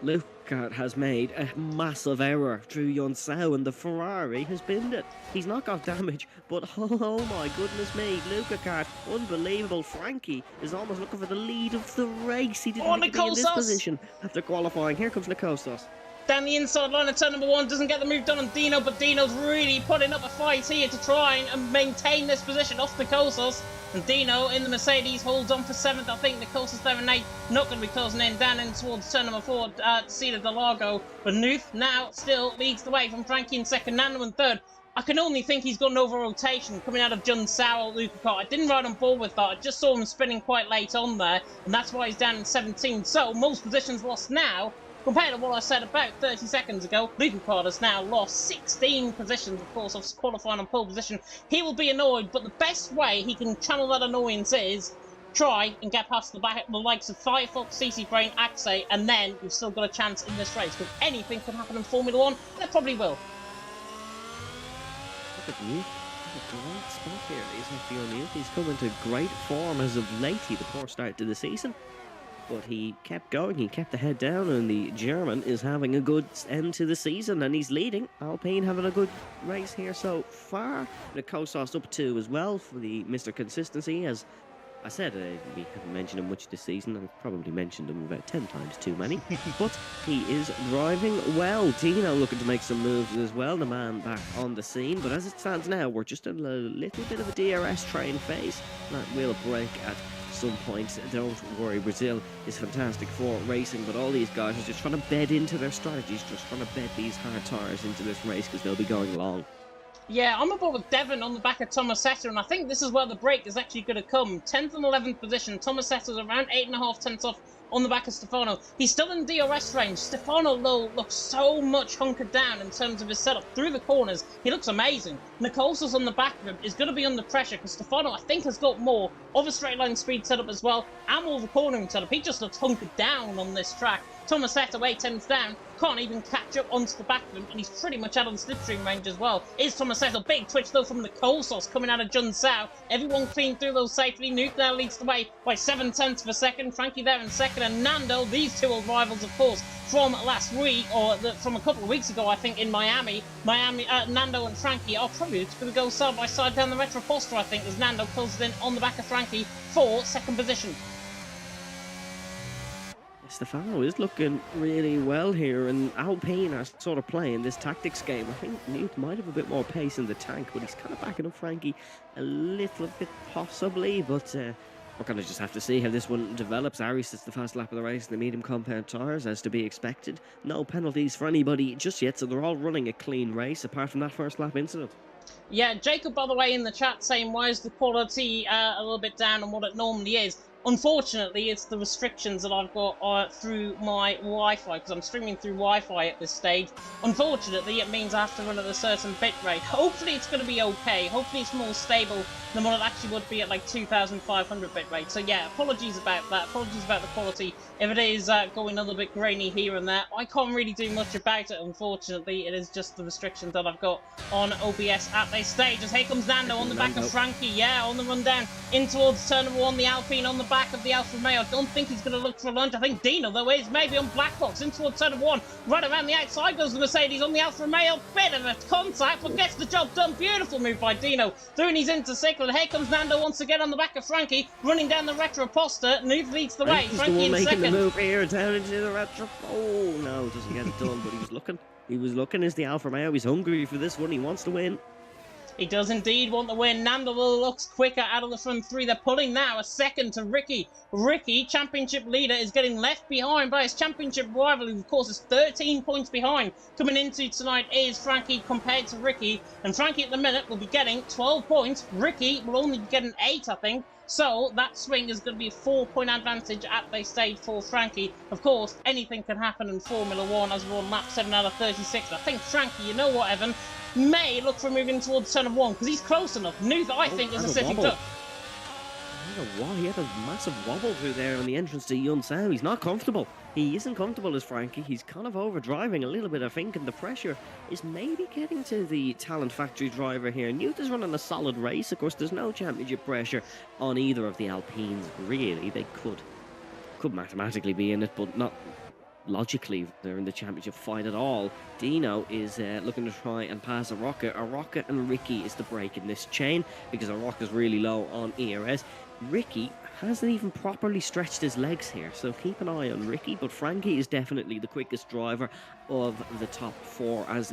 Lukaku has made a massive error through Yonsao, and the Ferrari has binned it. He's not got damage, but oh my goodness me, Lukaku, unbelievable. Frankie is almost looking for the lead of the race. He didn't think he'd be in this position after qualifying. Here comes Nikosas.
Down the inside line of turn number 1, doesn't get the move done on Dino, but Dino's really putting up a fight here to try and maintain this position off Nikosas. And Dino in the Mercedes holds on for 7th. I think Nikosas there in 8th, not going to be closing in down in towards turn number 4, seat of Largo. But Nuth now still leads the way from Frankie in 2nd, Nando in 3rd. I can only think he's got an over-rotation coming out of Jun Sao Lukaku. I didn't ride on board with that. I just saw him spinning quite late on there, and that's why he's down in 17th. So most positions lost now. Compared to what I said about 30 seconds ago, Lukaku has now lost 16 positions, of course, of qualifying on pole position. He will be annoyed, but the best way he can channel that annoyance is try and get past the likes of Firefox, CC Brain, Axe, and then you've still got a chance in this race, because anything can happen in Formula 1, and it probably will.
Look at you. A great spot here, isn't he, O'Neill? He's come into great form as of late. He had a poor start to the season. but he kept going, he kept the head down, and the German is having a good end to the season, and he's leading. Alpine having a good race here so far. The Kosas up 2 as well for the Mr. Consistency. As I said, we haven't mentioned him much this season. I've probably mentioned him about 10 times too many. But he is driving well. Dino looking to make some moves as well. The man back on the scene. But as it stands now, we're just in a little bit of a DRS train phase. That will break at some point. Don't worry, Brazil is fantastic for racing, but all these guys are just trying to bed into their strategies, just trying to bed these hard tyres into this race because they'll be going long.
Yeah, I'm aboard with Devon on the back of Tomasetta, and I think this is where the break is actually going to come. 10th and 11th position. Tomasetta's around 8.5 tenths off on the back of Stefano. He's still in DRS range. Stefano, though, looks so much hunkered down in terms of his setup through the corners. He looks amazing. Nicholson's on the back of him is going to be under pressure because Stefano, I think, has got more of a straight line speed setup as well and more of a cornering setup. He just looks hunkered down on this track. Tomasetta, 8 tenths down, can't even catch up onto the back of him, and he's pretty much out on slipstream range as well. Is Tomasetta. Big twitch, though, from the Kosas coming out of Jun Sao. Everyone clean through those safely. Nuke now leads the way by 7 tenths of a second. Frankie there in second, and Nando, these two old rivals, of course, from last week, or from a couple of weeks ago, I think, in Miami. Nando and Frankie are probably going to go side by side down the Retroposter, I think, as Nando closes in on the back of Frankie for second position.
Stefano is looking really well here, and Alpine are sort of playing this tactics game. I think Newt might have a bit more pace in the tank, but he's kind of backing up Frankie a little bit possibly, but we're going to just have to see how this one develops. Ari sits the fast lap of the race in the medium compound tyres, as to be expected. No penalties for anybody just yet, so they're all running a clean race, apart from that first lap incident.
Yeah, Jacob, by the way, in the chat saying, why is the quality a little bit down on what it normally is? Unfortunately, it's the restrictions that I've got through my Wi-Fi, because I'm streaming through Wi-Fi at this stage. Unfortunately, it means I have to run at a certain bit rate. Hopefully, it's going to be okay. Hopefully, it's more stable than what it actually would be at like 2,500 bit rate. So yeah, apologies about that. Apologies about the quality. If it is going a little bit grainy here and there, I can't really do much about it, unfortunately. It is just the restrictions that I've got on OBS at this stage. As here comes Nando on the back of Frankie. Yeah, on the run down in towards turn number 1, the Alpine on the back of the Alfa Romeo. I don't think he's going to look for a lunge. I think Dino, though, is maybe on black box in towards turn number 1. Right around the outside goes the Mercedes on the Alfa Romeo. Bit of a contact, but gets the job done. Beautiful move by Dino. Through and he's into cycle. And here comes Nando once again on the back of Frankie, running down the Retroposter. Nude leads the way. Frankie in second.
The move here down into the retro. Oh no, doesn't get it done, but he was looking. He was looking as the Alfa Romeo. He's hungry for this one. He wants to win.
He does indeed want the win. Nando looks quicker out of the front three. They're pulling now a second to Ricky. Ricky, championship leader, is getting left behind by his championship rival, who of course is 13 points behind. Coming into tonight is Frankie compared to Ricky. And Frankie at the minute will be getting 12 points. Ricky will only be getting 8, I think. So that swing is going to be a 4-point advantage at this stage for Frankie. Of course, anything can happen in Formula 1 as we're on lap 7 out of 36. I think Frankie, you know what, Evan, may look for moving towards turn of 1 because he's close enough. Nuth, I think, is a sitting duck.
He had a massive wobble through there on the entrance to Yun Sao. He's not comfortable. He isn't comfortable as Frankie. He's kind of overdriving a little bit, I think, and the pressure is maybe getting to the Talent Factory driver here. Newt is running a solid race. Of course, there's no championship pressure on either of the Alpines, really. They could mathematically be in it, but not logically. They're in the championship fight at all. Dino is looking to try and pass Arroca. Arroca and Ricky is the break in this chain because Arroca's really low on ERS. Ricky hasn't even properly stretched his legs here, so keep an eye on Ricky, but Frankie is definitely the quickest driver of the top 4 as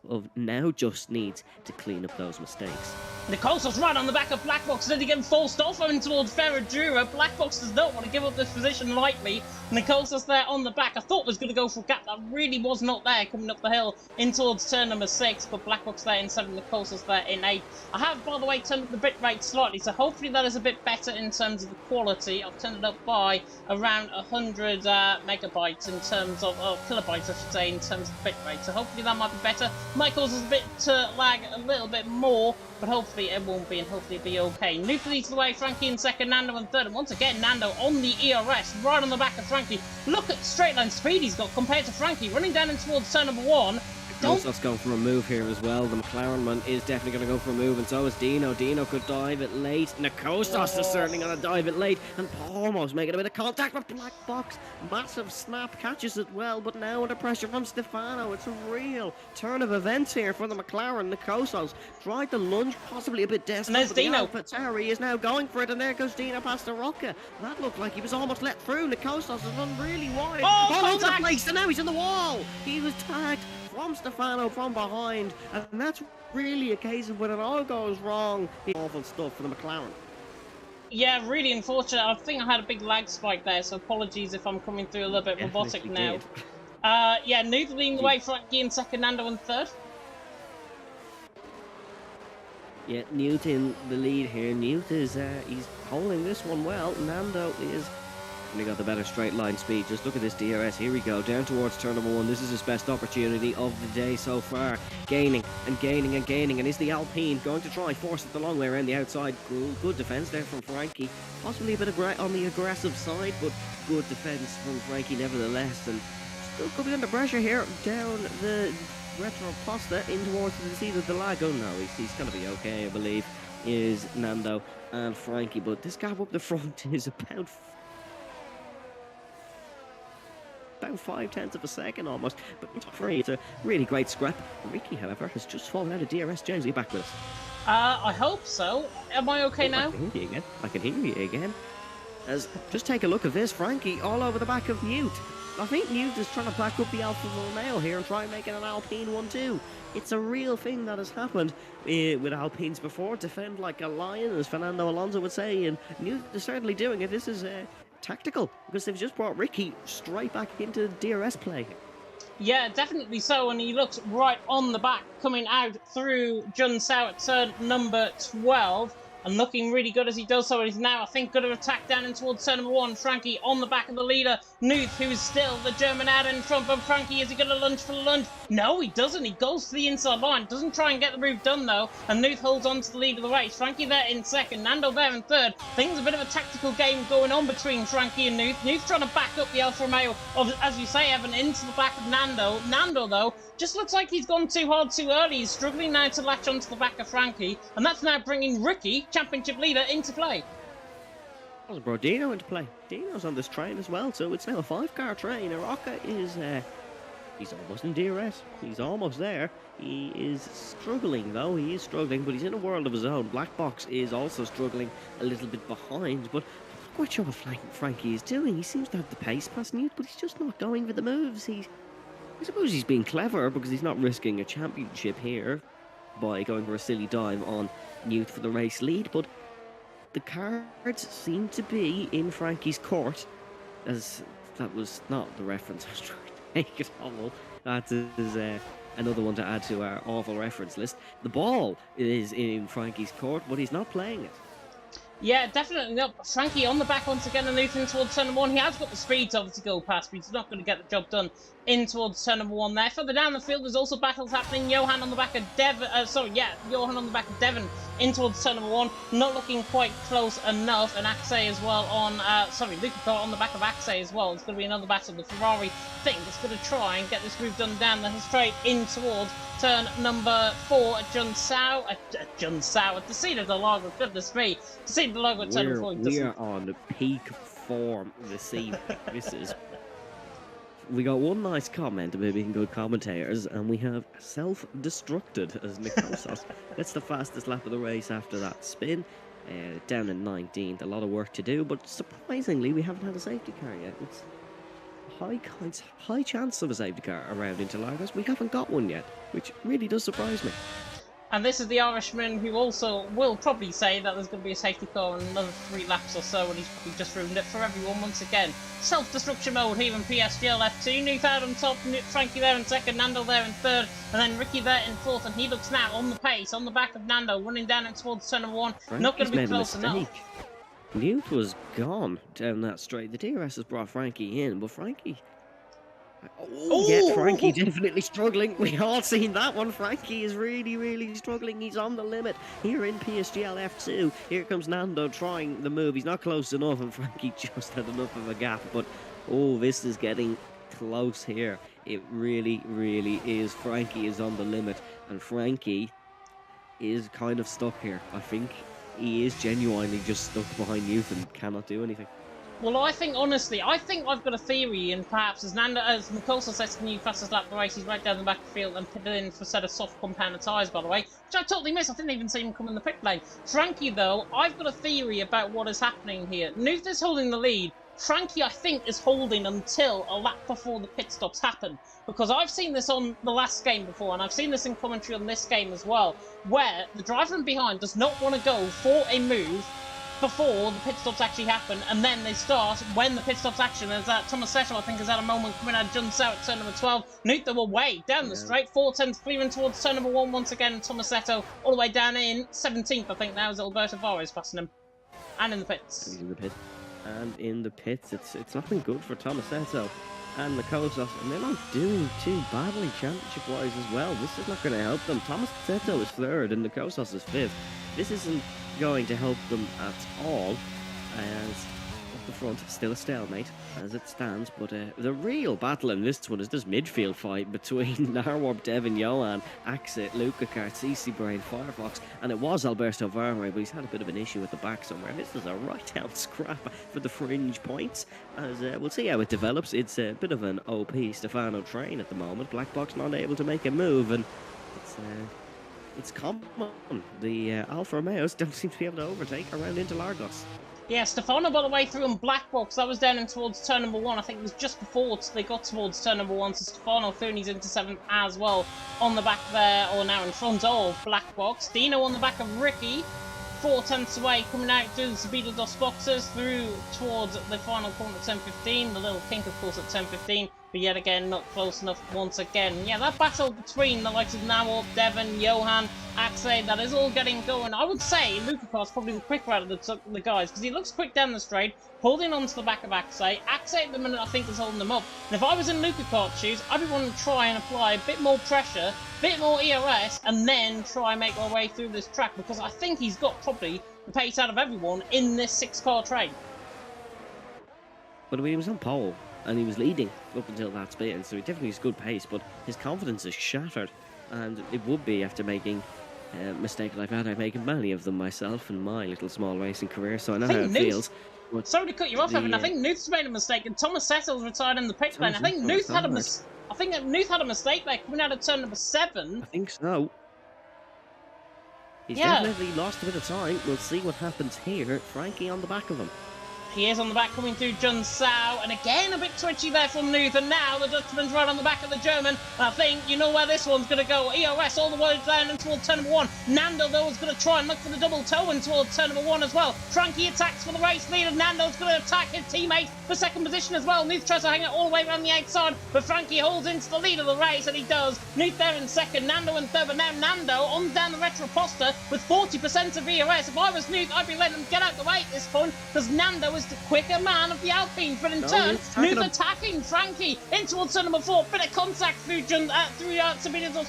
of now just needs to clean up those mistakes.
Nicholson's right on the back of Black Box, then again forced off him towards Ferradura. Black Box does not want to give up this position lightly. Nicholson's there on the back. I thought was going to go for a gap that really was not there coming up the hill in towards turn number 6, but Black Box there in 7, Nicholson's there in 8. I have, by the way, turned up the bit rate slightly, so hopefully that is a bit better in terms of the quality. I've turned it up by around 100 megabytes in terms of, kilobytes I should say, in terms of bit rate, so hopefully that might be better. Might cause us a bit to lag a little bit more, but hopefully it won't be, and hopefully it'll be okay. Nuke leads the way, Frankie in second, Nando in third, and once again Nando on the ERS, right on the back of Frankie. Look at the straight line speed he's got compared to Frankie, running down in towards turn number 1.
Kostov's going for a move here as well. The McLaren man is definitely going to go for a move, and so is Dino. Dino could dive it late. Kostos is certainly going to dive it late, and almost making a bit of contact with Black Box. Massive snap, catches it well, but now under pressure from Stefano. It's a real turn of events here for the McLaren. Kostos tried to lunge, possibly a bit desperate.
And there's Dino.
Terry is now going for it, and there goes Dino past the Rocca. That looked like he was almost let through. Kostos has run really wide. All over the place, and now he's in the wall. He was tagged from Stefano from behind, and that's really a case of when it all goes wrong. Awful stuff for the McLaren.
Yeah, really unfortunate. I think I had a big lag spike there, so apologies if I'm coming through a little bit robotic now. Yeah, Nuth leading the way, Frankie in second, Nando in third.
Yeah, Newt in the lead here. Newt is he's holding this one well. Nando is he got the better straight line speed. Just look at this DRS. Here we go, down towards turn number 1. This is his best opportunity of the day so far. Gaining and gaining and gaining. And is the Alpine going to try force it the long way around the outside? Good defence there from Frankie. Possibly a bit on the aggressive side, but good defence from Frankie nevertheless. And still could be under pressure here down the retro posta in towards the lag. Oh no, he's going to be okay, I believe, is Nando and Frankie. But this gap up the front is about 5/10 of a second almost, but not free. It's a really great scrap. Ricky, however, has just fallen out of DRS. James, are you back with us?
I hope so. Am I okay now?
I can hear you again. I can hear you again. Just take a look at this. Frankie all over the back of Newt. I think Newt is trying to back up the Alfa Romeo here and try and make it an Alpine one too. It's a real thing that has happened with Alpines before. Defend like a lion, as Fernando Alonso would say, and Newt is certainly doing it. This is tactical, because they've just brought Ricky straight back into DRS play.
Yeah, definitely so, and he looks right on the back, coming out through Jun Sao at turn number 12, and looking really good as he does so. And he's now, I think, going to attack down in towards turn number 1. Frankie on the back of the leader. Nuth, who's still the German out in front, but Frankie, is he going to lunge for the lunge? No, he doesn't. He goes to the inside line. Doesn't try and get the move done, though, and Nuth holds on to the lead of the race. Frankie there in second, Nando there in third. I think there's a bit of a tactical game going on between Frankie and Nuth. Nuth trying to back up the Alfa Romeo, as you say, Evan, into the back of Nando. Nando, though, just looks like he's gone too hard too early. He's struggling now to latch onto the back of Frankie, and that's now bringing Ricky, championship leader, into play.
Well, brought Dino into play. Dino's on this train as well, so it's now a 5-car train. Araka is he's almost in DRS. He's almost there. He is struggling, though. He is struggling, but he's in a world of his own. Black Box is also struggling a little bit behind, but I'm not quite sure what Frankie is doing. He seems to have the pace past Newt, but he's just not going for the moves. I suppose he's being clever because he's not risking a championship here by going for a silly dive on Newt for the race lead, but the cards seem to be in Frankie's court, as that was not the reference I was trying to make at all. That is another one to add to our awful reference list. The ball is in Frankie's court, but he's not playing it.
Yeah, definitely not. Frankie on the back once again and moving towards turn number 1. He has got the speed to obviously go past, but he's not going to get the job done in towards turn number 1 there. Further down the field, there's also battles happening. Johan on the back of Devon. Johan on the back of Devon in towards turn number 1. Not looking quite close enough. And Axe as well on, Luca on the back of Axe as well. It's going to be another battle. The Ferrari think it's going to try and get this move done down the straight in towards turn number 4 at Jun Sao. At the seat of the logo, goodness me. The seat of the logo at turn number 4.
We are on peak form this evening. We got one nice comment about being good commentators, and we have self-destructed as Nick Kostos. That's the fastest lap of the race after that spin. Down in 19th, a lot of work to do, but surprisingly, we haven't had a safety car yet. It's high chance of a safety car around Interlagos. We haven't got one yet, which really does surprise me.
And this is the Irishman who also will probably say that there's going to be a safety car in another 3 laps or so, and he's probably just ruined it for everyone once again. Self-destruction mode here in PSGL F2. Nuth out on top, Frankie there in second, Nando there in third, and then Ricky there in fourth, and he looks now on the pace, on the back of Nando, running down in towards turn number 1.
Frankie's
not going to be close enough.
Newt was gone down that straight. The DRS has brought Frankie in, but Frankie... Frankie definitely struggling. We all seen that one. Frankie is really, really struggling. He's on the limit here in PSGL F2. Here comes Nando trying the move. He's not close enough, and Frankie just had enough of a gap. But, this is getting close here It really, really is. Frankie is on the limit, and Frankie is kind of stuck here. I think he is genuinely just stuck behind youth and cannot do anything.
Well, I think, honestly, I've got a theory, and perhaps as Nicholson says to new fastest lap of the race, he's right down the back of the field and pitted in for a set of soft compound tyres, by the way, which I totally missed. I didn't even see him come in the pit lane. Frankie, though, I've got a theory about what is happening here. Nuth is holding the lead. Frankie, I think, is holding until a lap before the pit stops happen. Because I've seen this on the last game before, and I've seen this in commentary on this game as well, where the driver from behind does not want to go for a move before the pit stops actually happen, and then they start when the pit stops action. As Tomasetto, I think, has had a moment coming out of John Sow at turn number 12. Nuth, they were way down the straight. 410s clearing towards turn number 1 once again. Tomasetto all the way down in 17th, I think now, is Alberto Vares passing him. And in the pits.
He's in the pit. And in the pits, it's not been good for Tomasetto and the Kosas, and they're not doing too badly championship-wise as well. This is not going to help them. Tomasetto is 3rd and the Kosas is 5th. This isn't going to help them at all, as up the front, still a stalemate as it stands, but the real battle in this one is this midfield fight between Narwarp, Devin, Johan, Axit, Luca Kart, CC Brain, Firefox, and it was Alberto Varre, but he's had a bit of an issue at the back somewhere. This is a right-out scrap for the fringe points, as we'll see how it develops. It's a bit of an OP Stefano train at the moment. Black Box not able to make a move, and it's common. The Alfa Romeos don't seem to be able to overtake around into Largos.
Yeah, Stefano got away through on Black Box. That was down in towards turn number 1. I think it was just before they got towards turn number 1. So Stefano Thurney's into 7th as well on the back there, or now in front of Black Box. Dino on the back of Ricky. 4/10 away, coming out through the Sabino Dos boxes through towards the final corner at 10:15. The little kink, of course, at 10:15. But yet again, not close enough once again. Yeah, that battle between the likes of Nawop, Devon, Johan, Axe, that is all getting going. I would say Luca Cart's probably the quicker out of the guys, because he looks quick down the straight, holding on to the back of Axe. Axe at the minute, I think, is holding them up. And if I was in Luca Cart's shoes, I'd be wanting to try and apply a bit more pressure, a bit more ERS, and then try and make my way through this track, because I think he's got probably the pace out of everyone in this 6-car train.
But he was on pole, and he was leading up until that spin, so he definitely has good pace, but his confidence is shattered, and it would be after making a mistake like that. I've made many of them myself in my little small racing career, so I know how it feels.
Sorry to cut you off, Evan. I think Nuth's made a mistake, and Tomasetto's retired in the pit lane. I think Nuth had a mistake there, coming out of turn number 7.
I think so. He's definitely lost a bit of time. We'll see what happens here. Frankie on the back of him.
He is on the back coming through Jun Sao, and again a bit twitchy there from Nuth, and now the Dutchman's right on the back of the German, and I think you know where this one's going to go. EOS all the way down and towards turn number 1. Nando, though, is going to try and look for the double toe in towards turn number 1 as well. Frankie attacks for the race lead, and Nando's going to attack his teammate for second position as well. Nuth tries to hang it all the way around the outside, but Frankie holds into the lead of the race, and he does. Nuth there in second, Nando in third, but now Nando on down the Retroposter with 40% of EOS. If I was Nuth, I'd be letting him get out the way at this point, because Nando is the quicker man of the Alpine, but in turn, Nuth attacking Frankie in towards turn number 4. Bit of contact through Sabina's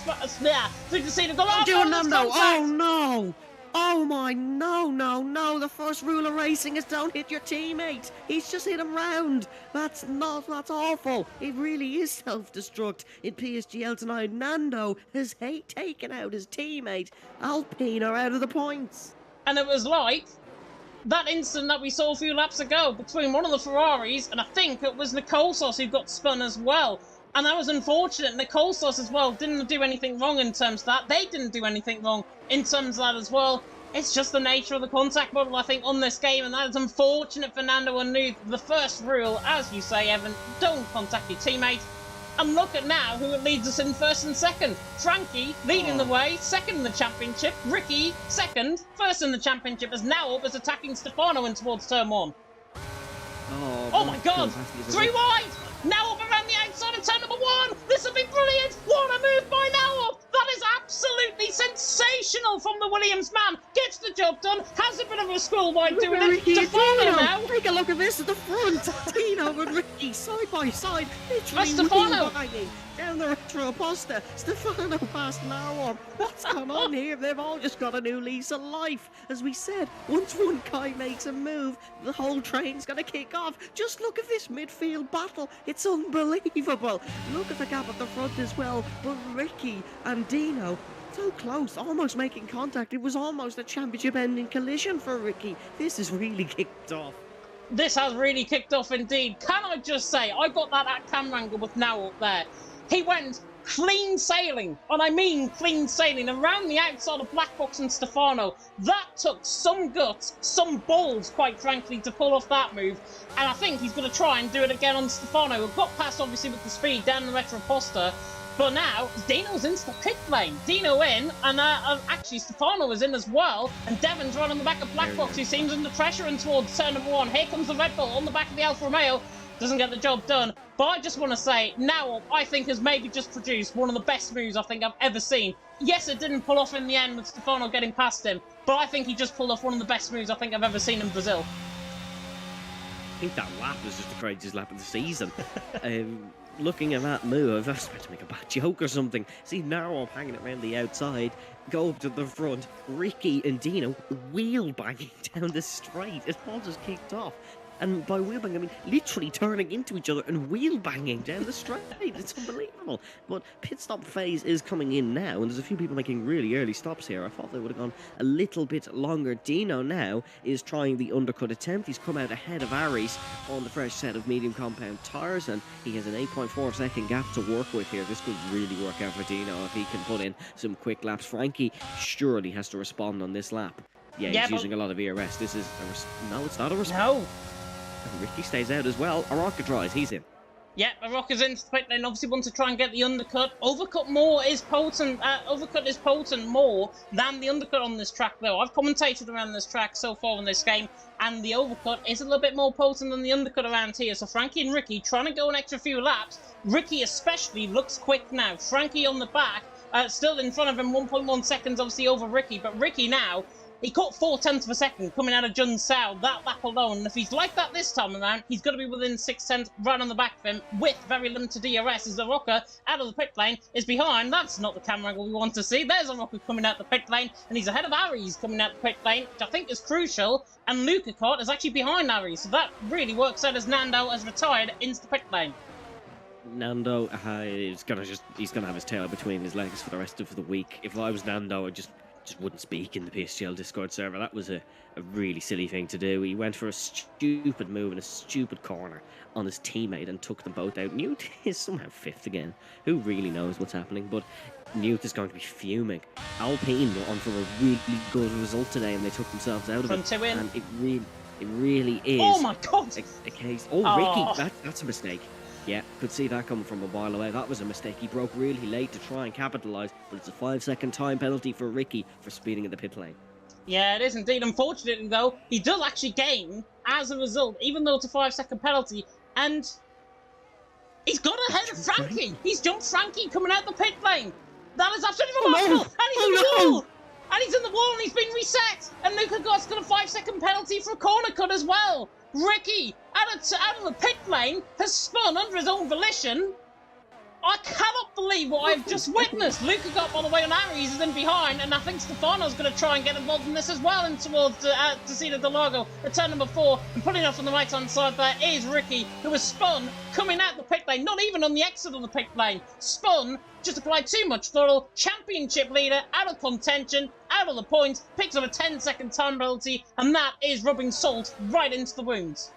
through the scene.
Oh, Nando! Oh no! Oh my, no, the first rule of racing is don't hit your teammate. He's just hit him round. That's awful. It really is self-destruct in PSGL tonight. Nando has taken out his teammate. Alpine are out of the points.
And it was like that incident that we saw a few laps ago between one of the Ferraris, and I think it was Nicole Sauce who got spun as well. And that was unfortunate. Nicole Sauce as well didn't do anything wrong in terms of that. They didn't do anything wrong in terms of that as well. It's just the nature of the contact model, I think, on this game, and that is unfortunate for Nando and Nuth. The first rule, as you say, Evan, don't contact your teammate. And look at now who it leads us in first and second. Frankie leading the way, second in the championship. Ricky second, first in the championship, as now up is attacking Stefano in towards turn 1. Oh my God! 3 wide! Now up around the outside of turn number 1! This will be brilliant! What a move by now up! That is absolutely sensational! Sensational from the Williams man. Gets the job done. Has a bit of a school while doing it.
Ricky and
Stefano
Dino,
now.
take a look at this at the front. Dino and Ricky side by side, literally
Stefano.
wheel-banging down the retro poster. Stefano past Nauer. What's going on here? They've all just got a new lease of life. As we said, once one guy makes a move, the whole train's going to kick off. Just look at this midfield battle. It's unbelievable. Look at the gap at the front as well. But Ricky and Dino, so close, almost making contact. It was almost a championship-ending collision for Ricky. This has really kicked off.
This has really kicked off indeed. Can I just say, I got that at camera angle with Now up there. He went clean sailing, and I mean clean sailing, around the outside of Black Box and Stefano. That took some guts, some balls, quite frankly, to pull off that move. And I think he's going to try and do it again on Stefano. We've got past, obviously, with the speed down the retro poster. But now, Dino's into the pit lane. Dino in, and actually Stefano is in as well. And Devon's right on the back of Black Box, who seems under pressure and towards turn number 1. Here comes the Red Bull on the back of the Alfa Romeo. Doesn't get the job done. But I just want to say, Now I think has maybe just produced one of the best moves I think I've ever seen. Yes, it didn't pull off in the end with Stefano getting past him. But I think he just pulled off one of the best moves I think I've ever seen in Brazil.
I think that lap was just the craziest lap of the season. Looking at that move, I was about to make a bad joke or something. See Narrow hanging around the outside, go up to the front, Ricky and Dino wheel banging down the straight. It all just kicked off. And by wheel banging, I mean literally turning into each other and wheel banging down the straight. It's unbelievable. But pit stop phase is coming in now, and there's a few people making really early stops here. I thought they would have gone a little bit longer. Dino now is trying the undercut attempt. He's come out ahead of Aries on the fresh set of medium compound tyres, and he has an 8.4 second gap to work with here. This could really work out for Dino if he can put in some quick laps. Frankie surely has to respond on this lap. Yeah, he's using a lot of ERS. This is no, it's not a response.
No.
Ricky stays out as well. Araka tries. He's in.
Yeah, Araka's in the pit lane. Obviously wants to try and get the undercut. Overcut is potent more than the undercut on this track, though. I've commentated around this track so far in this game, and the overcut is a little bit more potent than the undercut around here. So Frankie and Ricky trying to go an extra few laps. Ricky especially looks quick now. Frankie on the back, still in front of him, 1.1 seconds obviously over Ricky. But Ricky now, he caught 0.4 of a second coming out of Jun Sao, that lap alone. And if he's like that this time around, he's going to be within 6 tenths right on the back of him with very limited DRS as Aroka out of the pit lane is behind. That's not the camera angle we want to see. There's Aroka coming out the pit lane, and he's ahead of Aries coming out the pit lane, which I think is crucial. And Luca Kart is actually behind Aries, so that really works out as Nando has retired into the pit lane.
Nando he's gonna have his tail between his legs for the rest of the week. If I was Nando, I just wouldn't speak in the PSGL Discord server. That was a really silly thing to do. He went for a stupid move in a stupid corner on his teammate and took them both out. Newt is somehow 5th again. Who really knows what's happening? But Newt is going to be fuming. Alpine were on for a really good result today, and they took themselves out of it.
Front 2 in.
And it really is.
Oh my God!
A case. Oh, Ricky, that's a mistake. Yeah, could see that coming from a mile away. That was a mistake. He broke really late to try and capitalise, but it's a 5-second time penalty for Ricky for speeding in the pit lane.
Yeah, it is indeed. Unfortunately, though, he does actually gain as a result, even though it's a 5-second penalty, and he's got ahead of Frankie. He's jumped Frankie coming out the pit lane. That is absolutely remarkable.
No.
And he's in the wall. And he's in the wall, and he's been reset. And Luca Gott's got a 5-second penalty for a corner cut as well. Ricky, out of the pit lane, has spun under his own volition. I cannot believe what I've just witnessed. Luca got by the way on Aries is in behind, and I think Stefano's going to try and get involved in this as well, and towards Tessina Del Lago at turn number 4, and putting off on the right-hand side there is Ricky, who has spun, coming out the pit lane, not even on the exit of the pit lane, spun, just applied too much throttle, championship leader, out of contention, out of the points, picks up a 10-second time penalty, and that is rubbing salt right into the wounds.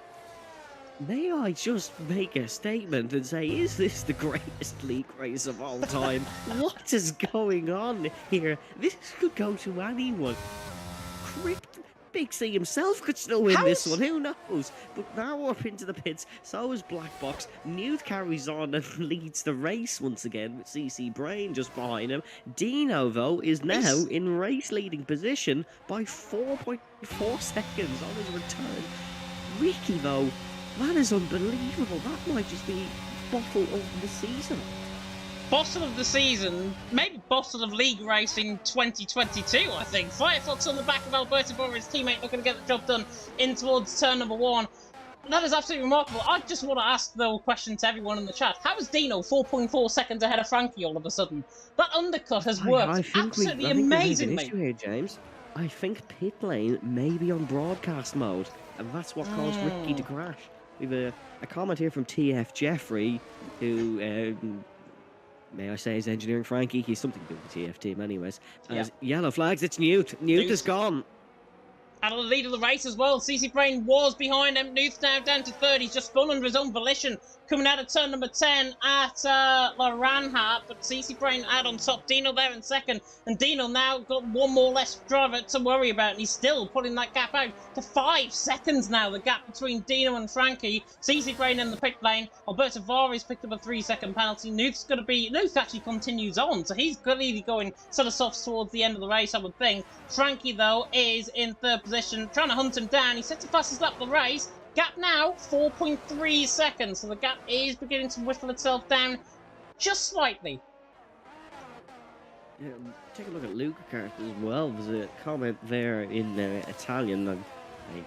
May I just make a statement and say, is this the greatest league race of all time? What is going on here? This could go to anyone. Big C himself could still win this one, who knows? But now up into the pits, so is Black Box. Newt carries on and leads the race once again with CC Brain just behind him. Dino, though, is now in race-leading position by 4.4 seconds on his return. Ricky, though, that is unbelievable. That might just be bottle of the season.
Boston of the season, maybe Boston of league racing 2022, I think. Firefox on the back of Alberto Borra's teammate looking to get the job done in towards turn number 1. That is absolutely remarkable. I just want to ask the question to everyone in the chat. How is Dino 4.4 seconds ahead of Frankie all of a sudden? That undercut has worked absolutely
I think we have an
amazingly.
issue here, James. I think pit lane may be on broadcast mode, and that's what caused Ricky to crash. We have a comment here from TF Jeffrey, who, may I say, is engineering Frankie. He's something to do with the TF team anyways. As yellow flags, it's Newt. Newt is gone.
Out of the lead of the race as well. CC Brain was behind him. Newth now down to third. He's just spun under his own volition. Coming out of turn number 10 at La Ranha, but CC Brain out on top. Dino there in second, and Dino now got one more less driver to worry about, and he's still putting that gap out to 5 seconds now, the gap between Dino and Frankie. CC Brain in the pit lane. Alberto Vari's picked up a 3-second penalty. Newth actually continues on, so he's clearly going sort of soft towards the end of the race, I would think. Frankie, though, is in third position, trying to hunt him down. He sets the fastest lap of the race. Gap now, 4.3 seconds, so the gap is beginning to whittle itself down just slightly.
Yeah, take a look at Luca Kart as well. There's a comment there in Italian. I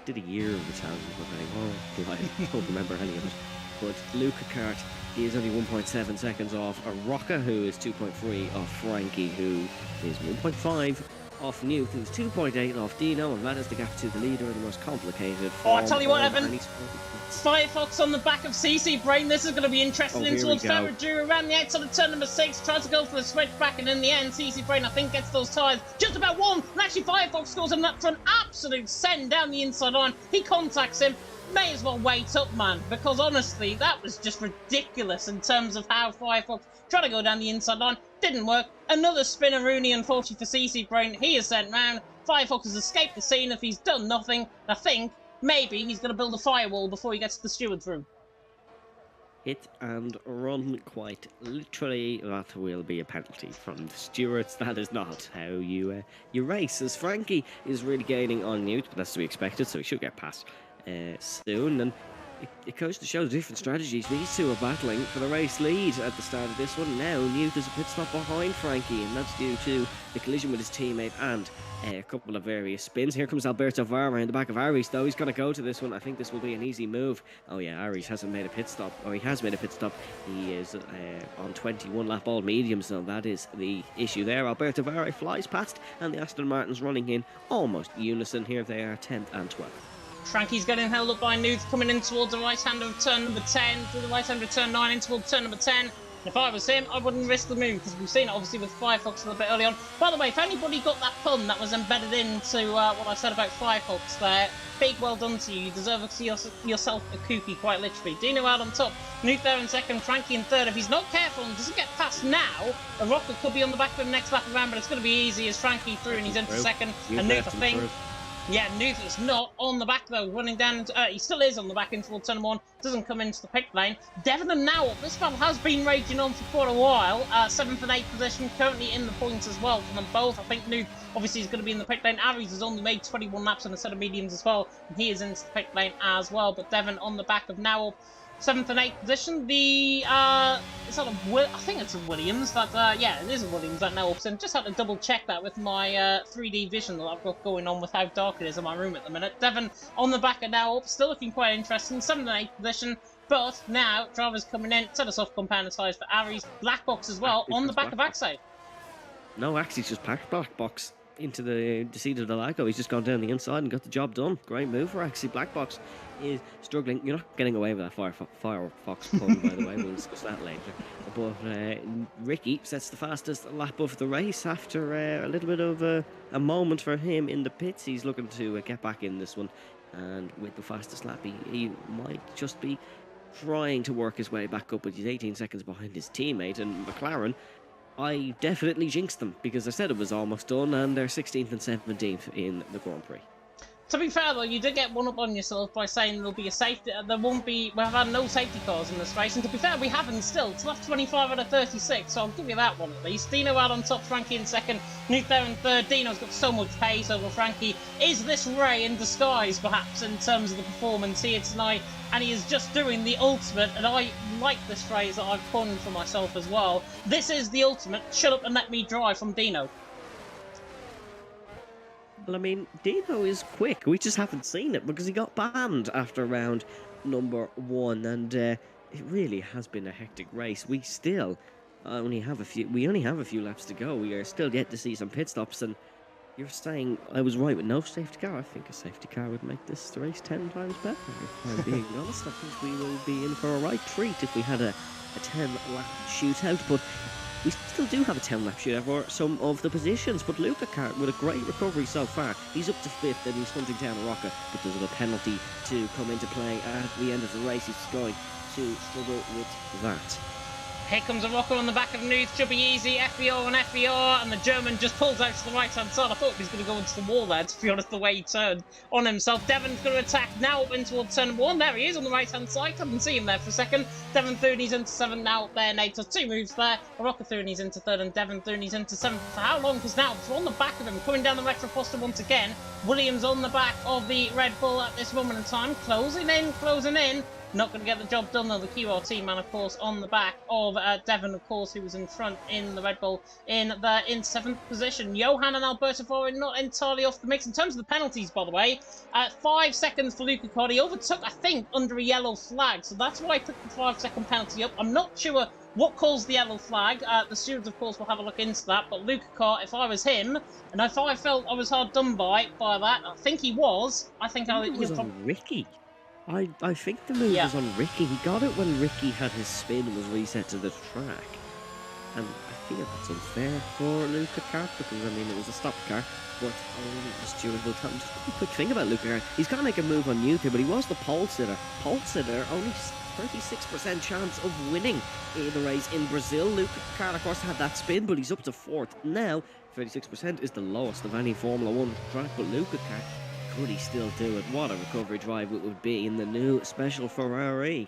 did a year of Italian, but I don't remember any of it. But Luca Kart, he is only 1.7 seconds off Rocca, who is 2.3 off Frankie, who is 1.5 off Newt, who's 2.8 off Dino, and that is the gap to the leader in the most complicated
form. Oh, I tell you what, Evan, Firefox on the back of CC Brain. This is going to be interesting. In towards Ferradura around the outside of turn number 6, tries to go for the switchback, and in the end, CC Brain, I think, gets those tyres just about one. And actually, Firefox scores him that for an absolute send down the inside line. He contacts him. May as well wait up, man, because honestly, that was just ridiculous in terms of how Firefox tried to go down the inside line. Didn't work. Another spinneroonie, unfortunately, for CC Brain. He is sent round. Firefox has escaped the scene. If he's done nothing, I think maybe he's going to build a firewall before he gets the steward's room.
Hit and run, quite literally. That will be a penalty from the stewards. That is not how you race. As Frankie is really gaining on Newt, but that's to be expected, so he should get past soon. And it goes to show the different strategies. These two are battling for the race lead at the start of this one. Now Newt is a pit stop behind Frankie, and that's due to the collision with his teammate and a couple of various spins. Here comes Alberto Vara in the back of Aries, though. He's going to go to this one. I think this will be an easy move. Oh yeah, Aries hasn't made a pit stop, or he has made a pit stop. He is on 21 lap all medium, so that is the issue there. Alberto Vara flies past, and the Aston Martin's running in almost unison. Here they are, 10th and 12th.
Frankie's getting held up by Newth, coming in towards the right hand of turn number 10, through the right hand of turn 9, in towards turn number 10. And if I was him, I wouldn't risk the move, because we've seen it obviously with Firefox a little bit early on. By the way, if anybody got that pun that was embedded into what I said about Firefox there, big well done to you. You deserve to see yourself a kooky, quite literally. Dino out on top, Newth there in second, Frankie in third. If he's not careful and doesn't get past now, a rocket could be on the back of him next lap around, but it's going to be easy as Frankie through and he's into second. And Newth, I think. Yeah, Newth is not on the back though, running down. He still is on the back in towards turn 1. Doesn't come into the pit lane. Devon and now up. This battle has been raging on for quite a while. 7th and 8th position, currently in the points as well for them both. I think Newth obviously is going to be in the pit lane. Aries has only made 21 laps on a set of mediums as well, and he is into the pit lane as well. But Devon on the back of now up. 7th and 8th position. The I think it's a Williams. Yeah, it is a Williams that now ups in. Just had to double check that with my 3D vision that I've got going on with how dark it is in my room at the minute. Devon on the back of now up, still looking quite interesting. 7th and 8th position. But now drivers coming in. Set us off compound size for Aries. Black box as well on the back of Axide.
No, Axie's just packed Black box into the seat of the Lago. He's just gone down the inside and got the job done. Great move for Axie. Black box is struggling. You're not getting away with that Firefox pun, by the way. We'll discuss that later. But Ricky sets the fastest lap of the race after a little bit of a moment for him in the pits. He's looking to get back in this one, and with the fastest lap, he might just be trying to work his way back up, but he's 18 seconds behind his teammate. And McLaren, I definitely jinxed them, because I said it was almost done, and they're 16th and 17th in the Grand Prix.
To be fair though, you did get one up on yourself by saying there'll be a safety. We've had no safety cars in this race, and to be fair, we haven't still. It's left 25 out of 36, so I'll give you that one at least. Dino out on top, Frankie in second, Nuke there in third. Dino's got so much pace over Frankie. Is this Ray in disguise, perhaps, in terms of the performance here tonight? And he is just doing the ultimate, and I like this phrase that I've coined for myself as well. This is the ultimate, shut up and let me drive from Dino.
Well, I mean, Dino is quick. We just haven't seen it because he got banned after round number 1, and it really has been a hectic race. We still only have a few laps to go. We are still yet to see some pit stops, and you're saying I was right with no safety car. I think a safety car would make this race 10 times better. If I'm being honest, I think we will be in for a right treat if we had a 10-lap shootout, but we still do have a 10-lap shootout for some of the positions, but Luca Kart with a great recovery so far. He's up to 5th and he's hunting down a rocket, but there's a penalty to come into play at the end of the race. He's going to struggle with that.
Here comes a rocker on the back of Nuth. Should be easy. FBR and FBR, and the German just pulls out to the right-hand side. I thought he was going to go into the wall there, to be honest, the way he turned on himself. Devon's going to attack now up in towards turn 1. There he is on the right-hand side. Couldn't see him there for a second. Devon Thurney's into 7th now up there. Nate, so 2 moves there. A rocker Thurney's into 3rd, and Devon Thurney's into 7th. For how long? Because now it's on the back of him, coming down the retro poster once again. Williams on the back of the Red Bull at this moment in time. Closing in, closing in. Not going to get the job done though. The QRT man, of course, on the back of Devon, of course, who was in front in the Red Bull in 7th position. Johan and Alberto Fori not entirely off the mix. In terms of the penalties, by the way, 5 seconds for Luca Kart. He overtook, I think, under a yellow flag, so that's why I put the 5-second penalty up. I'm not sure what caused the yellow flag. The stewards, of course, will have a look into that, but Luca Kart, if I was him, and if I felt I was hard done by that, I think he was. I think
it was on Ricky. I think the move was on Ricky. He got it when Ricky had his spin and was reset to the track. And I feel that's unfair for Luca Kart because, I mean, it was a stop car. But just durable time. Just a quick thing about Luca Kart. He's got to make a move on YouTube, but he was the pole sitter. Pole sitter, only 36% chance of winning the race in Brazil. Luca Kart, of course, had that spin, but he's up to 4th. Now, 36% is the lowest of any Formula 1 track, but Luca Kart, could he still do it? What a recovery drive it would be in the new special Ferrari.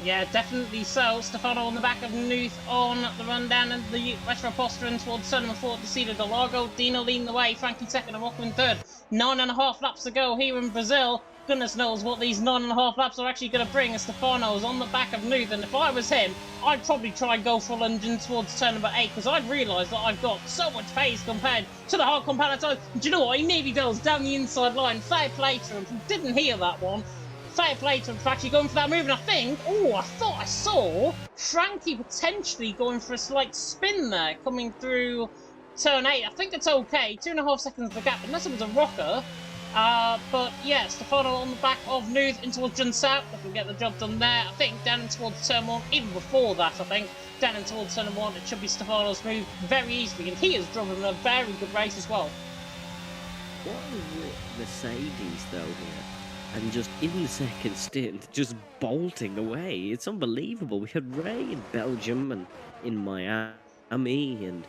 Yeah, definitely so. Stefano on the back of Nuth on the run down and the retro posturing towards turn number 4 to Cedar de Largo. Dino leading the way, Frankie 2nd and Rocco in 3rd. 9.5 laps to go here in Brazil. Goodness knows what these 9.5 laps are actually going to bring as Stefano's on the back of Nuth. And if I was him, I'd probably try and go full engine towards turn number 8 because I'd realise that I've got so much pace compared to the hard competitor. Do you know what? He nearly goes down the inside line. Fair play to him. Didn't hear that one. Fair play to him for actually going for that move. And I thought I saw Frankie potentially going for a slight spin there coming through turn 8. I think it's okay. 2.5 seconds the gap, unless it was a rocker. But yeah, Stefano on the back of Nuth in towards Jun South. If we get the job done there, I think down in towards turn 1, even before that, I think down in towards turn 1, it should be Stefano's move very easily, and he has driven a very good race as well.
What is with Mercedes though here? And just in the second stint, just bolting away. It's unbelievable. We had Ray in Belgium and in Miami and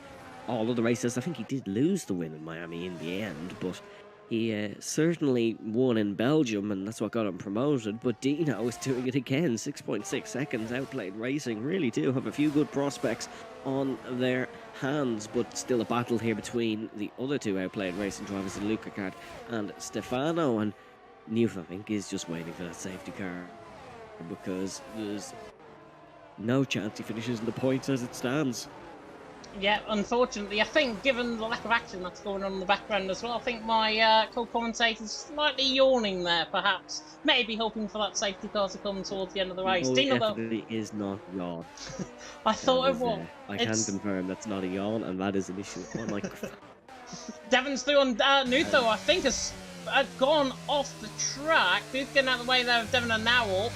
all of the races. I think he did lose the win in Miami in the end, but he certainly won in Belgium, and that's what got him promoted. But Dino is doing it again. 6.6 seconds outplayed racing. Really do have a few good prospects on their hands, but still a battle here between the other two outplayed racing drivers, Luca Kart and Stefano. And Nuth, I think, is just waiting for that safety car because there's no chance he finishes in the points as it stands.
Yeah, unfortunately, I think given the lack of action that's going on in the background as well, I think my co-commentator's slightly yawning there, perhaps. Maybe hoping for that safety car to come towards the end of the race.
No,
Dino,
definitely is not yawn.
I thought it was.
I can confirm that's not a yawn, and that is an issue with my microphone.
Devon's through on Nuth, though, I think has gone off the track. Nuth getting out of the way there of Devon and Nowell.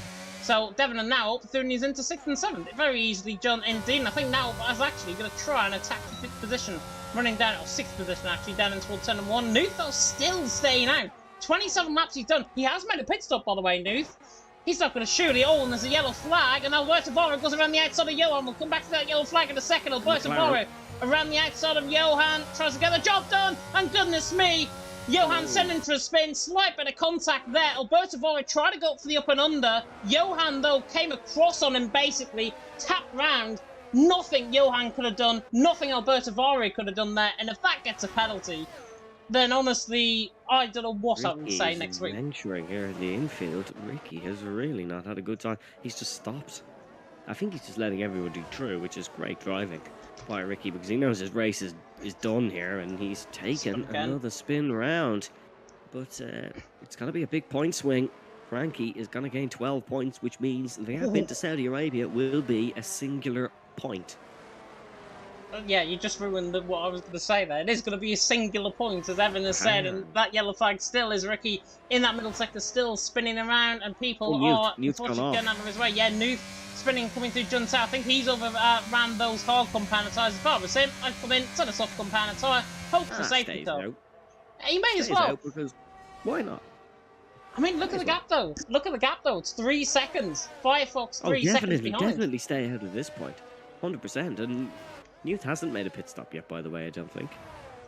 So Devon and Nowell, Thurney's into 6th and 7th. Very easily John indeed. I think Nowell is actually going to try and attack the 5th position. Running down, or 6th position actually, down in towards turn 1. Nuth, though, still staying out. 27 laps he's done. He has made a pit stop, by the way, Nuth. He's not going to shoot it all, and there's a yellow flag, and Alberto Bora goes around the outside of Johan. We'll come back to that yellow flag in a second. Alberto Bora around the outside of Johan, tries to get the job done, and goodness me, Johan sending for a spin, slight bit of contact there. Alberto Vori tried to go up for the up and under. Johan, though, came across on him basically, tapped round. Nothing Johan could have done, nothing Alberto Vori could have done there. And if that gets a penalty, then honestly, I don't know what I would say next week.
Venturing here in the infield. Ricky has really not had a good time. He's just stopped. I think he's just letting everybody through, which is great driving by Ricky because he knows his race is done here and he's taken another spin round. But it's going to be a big point swing. Frankie is going to gain 12 points, which means the gap into Saudi Arabia will be a singular point.
Yeah, you just ruined what I was going to say there. It is going to be a singular point, as Evan has said, and that yellow flag still is Ricky in that middle sector, still spinning around, and people are unfortunately getting out of his way. Yeah, Newt spinning, coming through Junta. I think he's ran those hard compound tyres. If I was him, I'd come in, set a soft compound tyre, hope for safety car. He may as well.
Because why not?
I mean, look at the gap though. Look at the gap though. It's 3 seconds. Firefox 3 seconds behind.
Definitely stay ahead of this point. 100%. And Newt hasn't made a pit stop yet, by the way, I don't think.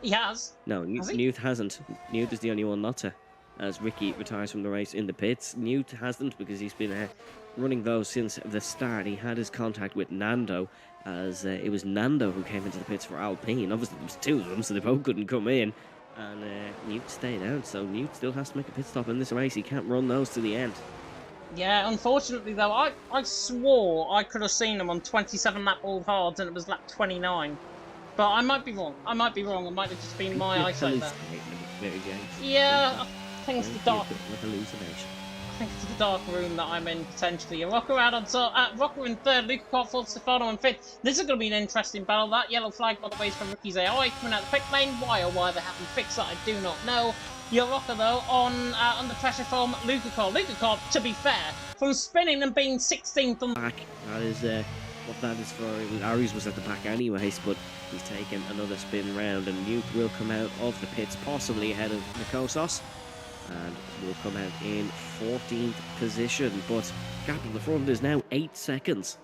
He has?
No, Newt hasn't. Newt is the only one not to. As Ricky retires from the race in the pits. Newt hasn't because he's been running those since the start. He had his contact with Nando, as it was Nando who came into the pits for Alpine. Obviously, there was 2 of them, so they both couldn't come in. And Newt stayed out, so Newt still has to make a pit stop in this race. He can't run those to the end.
Yeah, unfortunately though, I swore I could have seen him on 27 lap all hards and it was lap 29. But I might be wrong. It might have just been my eyesight there. Yeah, I think it's the dark. I think it's the dark room that I'm in potentially. Rocker out on top. Rocker in third, Luca Cart fourth, Stefano in fifth. This is going to be an interesting battle. That yellow flag, by the way, is from Ricky's AI coming out the pit lane. Why they haven't fixed that, I do not know. Your Rocker, though, under pressure from Luca Cart. Luca Cart, to be fair, from spinning and being 16th on
back. That is what that is for. Aries was at the back anyways, but he's taken another spin round, and Newt will come out of the pits, possibly ahead of Nikosos, and will come out in 14th position. But gap in the front is now 8 seconds.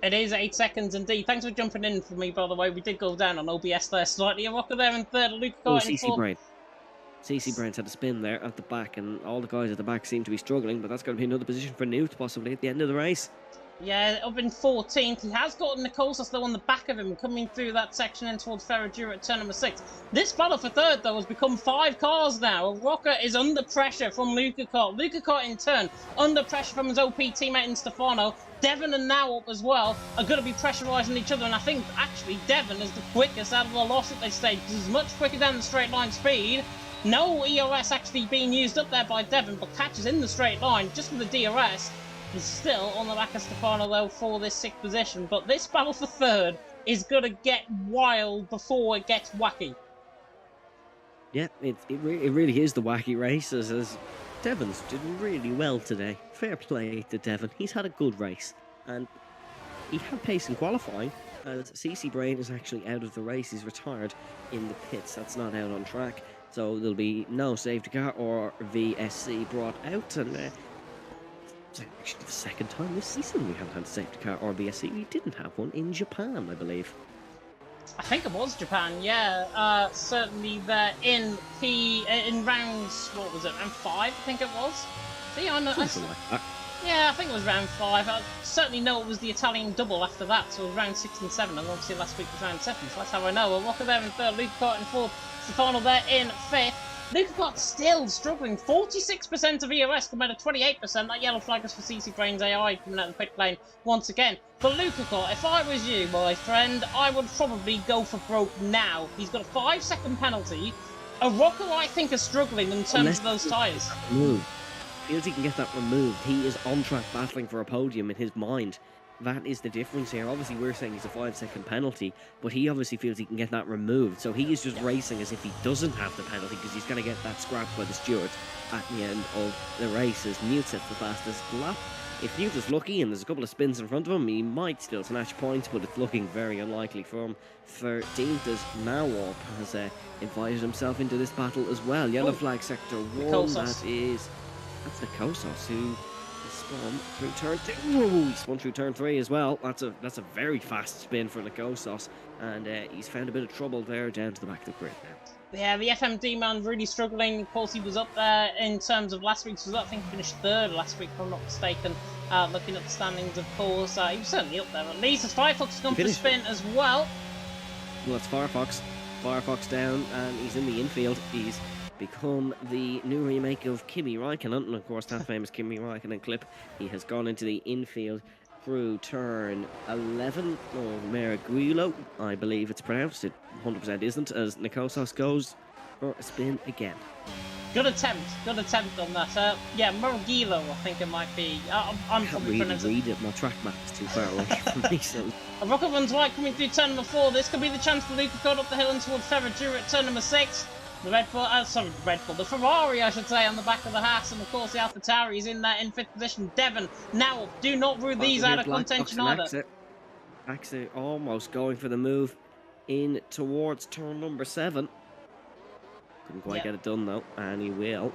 It is 8 seconds indeed. Thanks for jumping in for me, by the way. We did go down on OBS there slightly. A Rocker there in third, Luca Cart in fourth.
CC Brain's had a spin there at the back, and all the guys at the back seem to be struggling, but that's going to be another position for Newt, possibly at the end of the race.
Yeah, up in 14th. He has got Nikosos, though, on the back of him, coming through that section in towards Ferradura at turn number 6. This battle for third, though, has become 5 cars now. Rocker is under pressure from Luca Cart. Luca Cart, in turn, under pressure from his OP teammate in Stefano. Devon and now up as well are going to be pressurising each other, and I think, actually, Devon is the quickest out of the lot at this stage. He's much quicker down the straight line speed. No EOS actually being used up there by Devon, but catches in the straight line just with the DRS. He's still on the back of Stefano, though, for this 6th position. But this battle for third is going to get wild before it gets wacky.
Yeah, it really is the wacky race, as Devon's did really well today. Fair play to Devon. He's had a good race, and he had pace in qualifying, as CC Brain is actually out of the race. He's retired in the pits. That's not out on track. So there'll be no safety car or VSC brought out, and it's actually the second time this season we haven't had a safety car or VSC. We didn't have one in Japan, I believe.
I think it was Japan, yeah. Certainly there in rounds, what was it, round 5, I think it was? See, I know.
Something like that.
Yeah, I think it was round 5. I certainly know it was the Italian double after that, so it was round 6 and 7, and obviously last week was round 7, so that's how I know. Well, Rocker there in third, Luca Cart in fourth, Stefano there in 5th. Luca Cart still struggling. 46% of EOS compared to 28%. That yellow flag is for CC Brain's AI coming out of the pit lane once again. But Luca Cart, if I was you, my friend, I would probably go for broke now. He's got a 5-second penalty. A Rocker, I think, is struggling in terms of those tyres.
Feels he can get that removed. He is on track battling for a podium in his mind. That is the difference here. Obviously, we're saying it's a 5-second penalty, but he obviously feels he can get that removed. So he is just racing as if he doesn't have the penalty, because he's going to get that scrapped by the stewards at the end of the race, as Newt sets the fastest lap. If Newt is lucky and there's a couple of spins in front of him, he might still snatch points, but it's looking very unlikely for him. 13th as Nawab has invited himself into this battle as well. Yellow flag sector 1, that's Nikosos, who spun through turn 2. Ooh, he spun through turn 3 as well. That's a very fast spin for Nikosos, and he's found a bit of trouble there down to the back of the grid now.
Yeah, the FMD man really struggling. Of course, he was up there in terms of last week's result. I think he finished third last week, if I'm not mistaken. Looking at the standings, of course, he was certainly up there at least. As Firefox has gone for spin as well.
Well, it's Firefox. Firefox down, and he's in the infield. He's become the new remake of Kimi Räikkönen, and of course that famous Kimi Räikkönen clip. He has gone into the infield through turn 11 of Meraguilo, I believe it's pronounced. It 100% isn't, as Nikosos goes for a spin again.
Good attempt on that. Yeah, Meraguilo, I think it might be. I'm probably
really read it. My track map is too far away from me. So.
A rocket runs wide coming through turn number 4. This could be the chance for Luca Code up the hill and towards Ferragura at turn number 6. The the Ferrari, I should say, on the back of the Haas, and of course the AlphaTauri is in there in 5th position. Devon, now do not rule these out of contention either.
Exit almost going for the move in towards turn number 7. Couldn't quite get it done though, and he will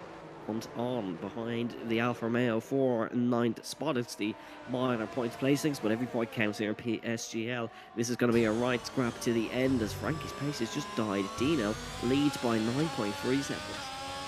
hunt on behind the Alfa Romeo for 9th spot. It's the minor points placings, but every point counts here in PSGL. This is going to be a right scrap to the end as Frankie's pace has just died. Dino leads by 9.3 seconds.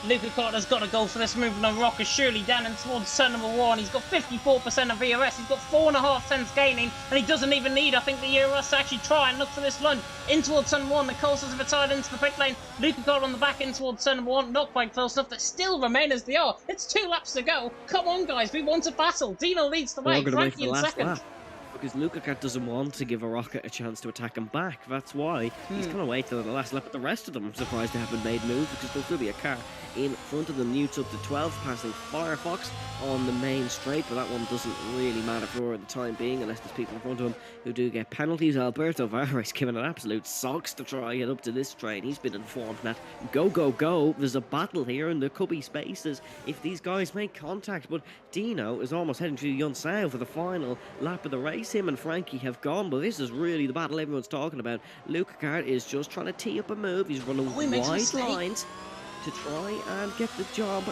Luca Carter's got to go for this move on Rocker, surely down and towards turn number 1. He's got 54% of ERS, he's got 4.5 tenths gaining, and he doesn't even need, I think, the ERS to actually try and look for this lunge. In towards turn number 1, the Coasters have retired into the pit lane. Luca Carter on the back in towards turn number 1, not quite close enough, they still remain as they are. It's 2 laps to go. Come on, guys, we want a battle. Dino leads the way, Frankie in second.
Lap. Because Luca Cat doesn't want to give a rocket a chance to attack him back. That's why he's going to wait till the last lap. But the rest of them, I'm surprised they haven't made moves because there'll still be a car in front of them. Newt's up to 12, passing Firefox on the main straight. But that one doesn't really matter for the time being unless there's people in front of him who do get penalties. Alberto Vargas giving an absolute socks to try and get up to this train. He's been informed that go, go, go. There's a battle here and there could be spaces if these guys make contact. But Dino is almost heading through Yunsao for the final lap of the race. Him and Frankie have gone, but this is really the battle everyone's talking about. Luca Cart is just trying to tee up a move. He's running wide lines to try and get the job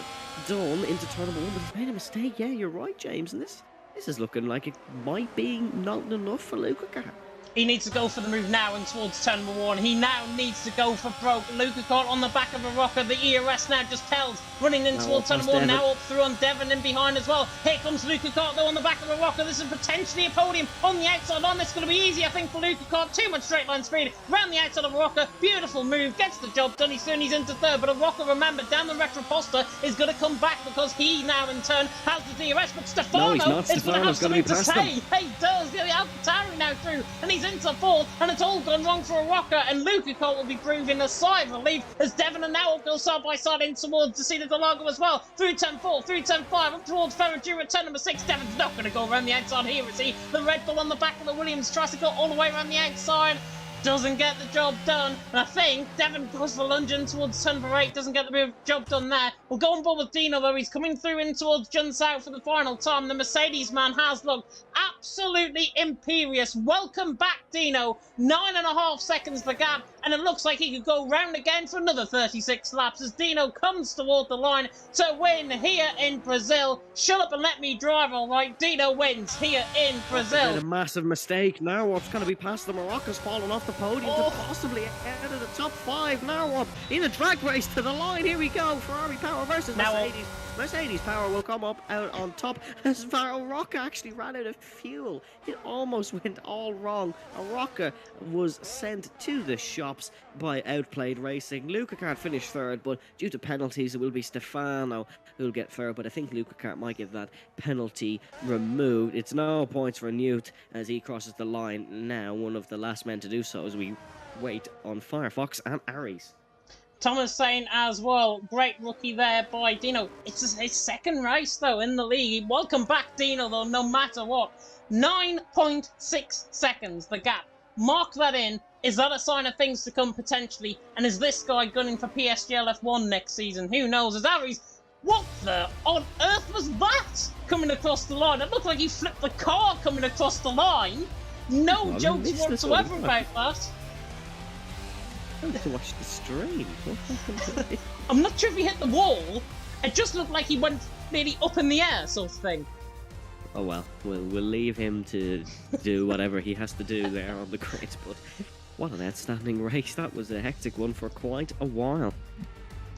done into turn number 1, but he's made a mistake. Yeah, you're right, James, and this is looking like it might be not enough for Luca Cart.
He needs to go for the move now and towards turn number 1. He now needs to go for broke. Luca caught on the back of a rocker. The ERS now just tells. Running in towards turn number 1. Now up through on Devon in behind as well. Here comes Luca Cart though on the back of a rocker. This is potentially a podium on the outside line. This is going to be easy, I think, for Luca Cart. Too much straight line speed. Round the outside of a rocker. Beautiful move. Gets the job done. He's into 3rd. But a rocker, remember, down the Retroposta is going to come back because he now in turn has the DRS. But Stefano is going to have something to say. He does. The AlphaTauri now through. And he's into 4th. And it's all gone wrong for a rocker, and Luca Cole will be breathing a sigh of relief as Devon and now go side by side in towards the Cedar Delago as well. Through turn 4, through turn 5, up towards Ferragura at turn number 6. Devon's not going to go around the outside here, is he? The Red Bull on the back of the Williams tries to go all the way around the outside. Doesn't get the job done, and I think Devon goes for lunge in towards turn number 8, doesn't get the job done there. We'll go on board with Dino though, he's coming through in towards Junsao for the final time. The Mercedes man has looked absolutely imperious. Welcome back, Dino. 9.5 seconds the gap, and it looks like he could go round again for another 36 laps as Dino comes toward the line to win here in Brazil. Shut up and let me drive, alright. Dino wins here in Brazil.
That's a massive mistake. Now what's going to be past the Morocco's falling off the podium to possibly out of the top 5. Now up in a drag race to the line. Here we go. Ferrari Power versus Mercedes. Mercedes Power will come up out on top as Rocca actually ran out of fuel. It almost went all wrong. A Rocca was sent to the shops by Outplayed Racing. Luca can't finish 3rd, but due to penalties it will be Stefano who'll get 3rd, but I think Luca Cart might get that penalty removed. It's no points for Newt as he crosses the line now, one of the last men to do so as we wait on Firefox and Aries.
Thomas saying as well, great rookie there by Dino. It's his 2nd race though in the league. Welcome back, Dino, though, no matter what. 9.6 seconds the gap. Mark that in. Is that a sign of things to come potentially? And is this guy gunning for PSGL F1 next season? Who knows? As Aries, what the on earth was that coming across the line? It looked like he flipped the car coming across the line. No jokes whatsoever about that.
I have to watch the stream.
I'm not sure if he hit the wall. It just looked like he went nearly up in the air, sort of thing.
Oh well, we'll leave him to do whatever he has to do there on the grid. But What an outstanding race. That was a hectic one for quite a while.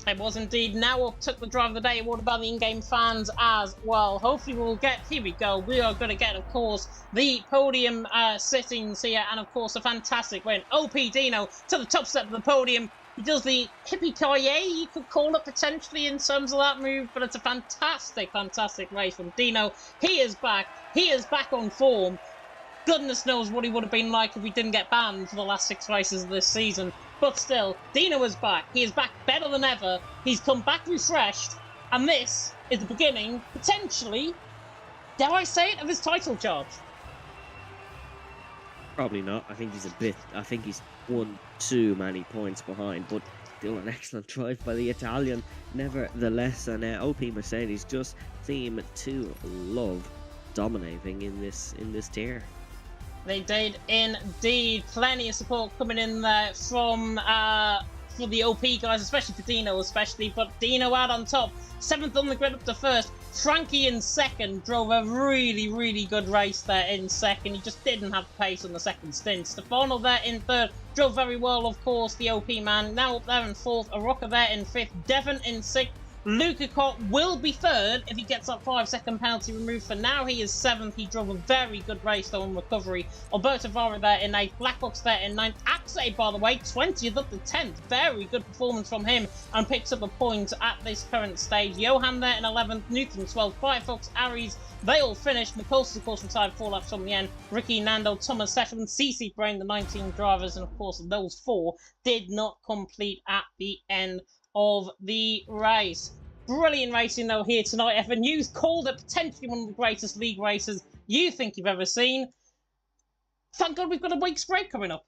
It was indeed. Now up took the drive of the day awarded by the in-game fans as well. Hopefully we'll get, here we go, we are going to get, of course, the podium sittings here, and of course a fantastic win. OP Dino to the top step of the podium. He does the hippie-ki-yay, you could call it potentially in terms of that move, but it's a fantastic, fantastic race from Dino. He is back on form. Goodness knows what he would have been like if he didn't get banned for the last 6 races of this season. But still, Dino is back. He is back better than ever. He's come back refreshed. And this is the beginning, potentially, dare I say it, of his title charge.
Probably not. I think he's one too many points behind, but still an excellent drive by the Italian, nevertheless. And OP Mercedes just seem to love dominating in this tier.
They did indeed. Plenty of support coming in there from for the OP guys, especially for Dino, but Dino out on top, 7th on the grid up to 1st. Frankie in 2nd drove a really, really good race there in 2nd. He just didn't have pace on the 2nd stint. Stefano there in 3rd drove very well, of course, the OP man. Now up there in 4th, Arocca there in 5th, Devon in 6th. Luca Cott will be 3rd if he gets that 5-second penalty removed. For now, he is 7th. He drove a very good race though on recovery. Alberto Vara there in 8th. Blackbox there in 9th. Axe, by the way, 20th up to 10th. Very good performance from him and picks up a point at this current stage. Johan there in 11th. Newton 12th. Firefox, Aries, they all finished. Nichols, of course, retired 4 laps from the end. Ricky, Nando, Thomas, Sefton, CC Brain, the 19 drivers, and of course, those 4 did not complete at the end of the race. Brilliant racing though here tonight, Evan. You called it potentially one of the greatest league races you think you've ever seen. Thank God we've got a week's break coming up.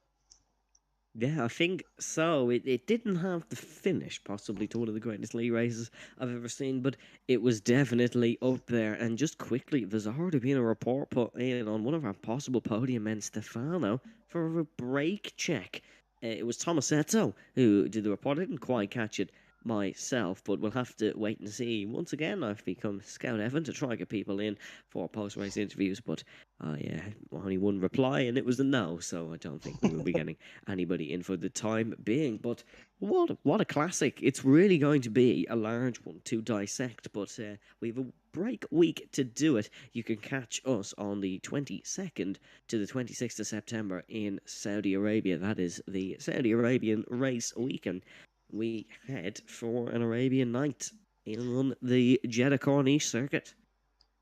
Yeah, I think so. It didn't have the finish, possibly, to one of the greatest league races I've ever seen, but it was definitely up there. And just quickly, there's already been a report put in on one of our possible podium men, Stefano, for a brake check. It was Tomasetto who did the report. I didn't quite catch it myself, but we'll have to wait and see. Once again, I've become Scout Evan to try and get people in for post-race interviews, but I only one reply, and it was a no, so I don't think we will be getting anybody in for the time being. But what a classic. It's really going to be a large one to dissect, but we have a break week to do it. You can catch us on the 22nd to the 26th of September in Saudi Arabia. That is the Saudi Arabian race weekend. We head for an Arabian night on the Jeddah Corniche circuit.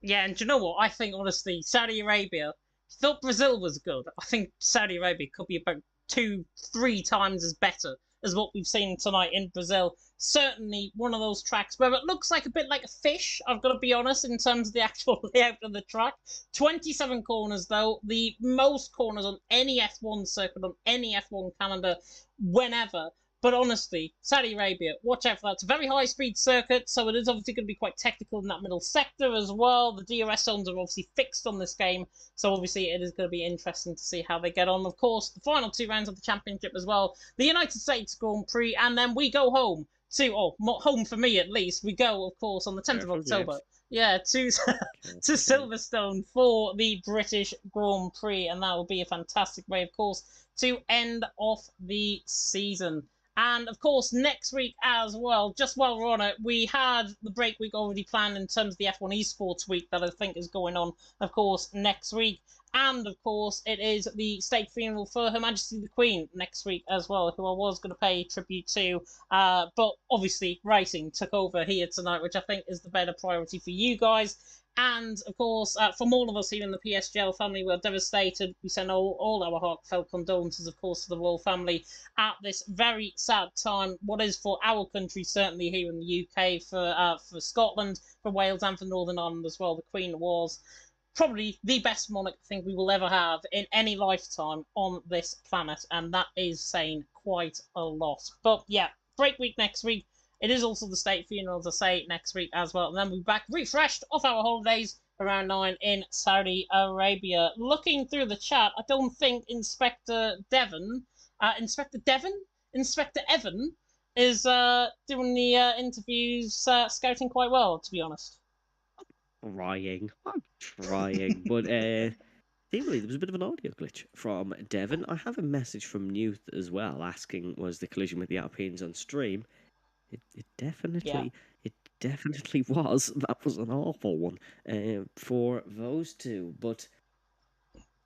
Yeah, and do you know what? I think, honestly, Saudi Arabia, thought Brazil was good. I think Saudi Arabia could be about 2-3 times as better as what we've seen tonight in Brazil. Certainly one of those tracks where it looks like a bit like a fish, I've got to be honest, in terms of the actual layout of the track. 27 corners, though, the most corners on any F1 circuit, on any F1 calendar, whenever. But honestly, Saudi Arabia, watch out for that. It's a very high-speed circuit, so it is obviously going to be quite technical in that middle sector as well. The DRS zones are obviously fixed on this game, so obviously it is going to be interesting to see how they get on. Of course, the final 2 rounds of the championship as well. The United States Grand Prix, and then we go home to, home for me at least. We go, of course, on the 10th of October. Yeah, to Silverstone for the British Grand Prix, and that will be a fantastic way, of course, to end off the season. And of course, next week as well, just while we're on it, we had the break week already planned in terms of the F1 Esports week that I think is going on, of course, next week. And of course, it is the state funeral for Her Majesty the Queen next week as well, who I was going to pay tribute to. But obviously, racing took over here tonight, which I think is the better priority for you guys. And, of course, from all of us here in the PSGL family, we're devastated. We send all our heartfelt condolences, of course, to the royal family at this very sad time. What is for our country, certainly here in the UK, for Scotland, for Wales, and for Northern Ireland as well. The Queen was probably the best monarch I think we will ever have in any lifetime on this planet, and that is saying quite a lot. But, yeah, break week next week. It is also the state funeral, as I say, next week as well. And then we'll be back refreshed off our holidays around 9 in Saudi Arabia. Looking through the chat, I don't think Inspector Evan is doing the interviews, scouting quite well, to be honest.
I'm trying, but seemingly there was a bit of an audio glitch from Devon. I have a message from Newt as well asking, was the collision with the Alpines on stream? It
Yeah.
definitely was. That was an awful one for those two. But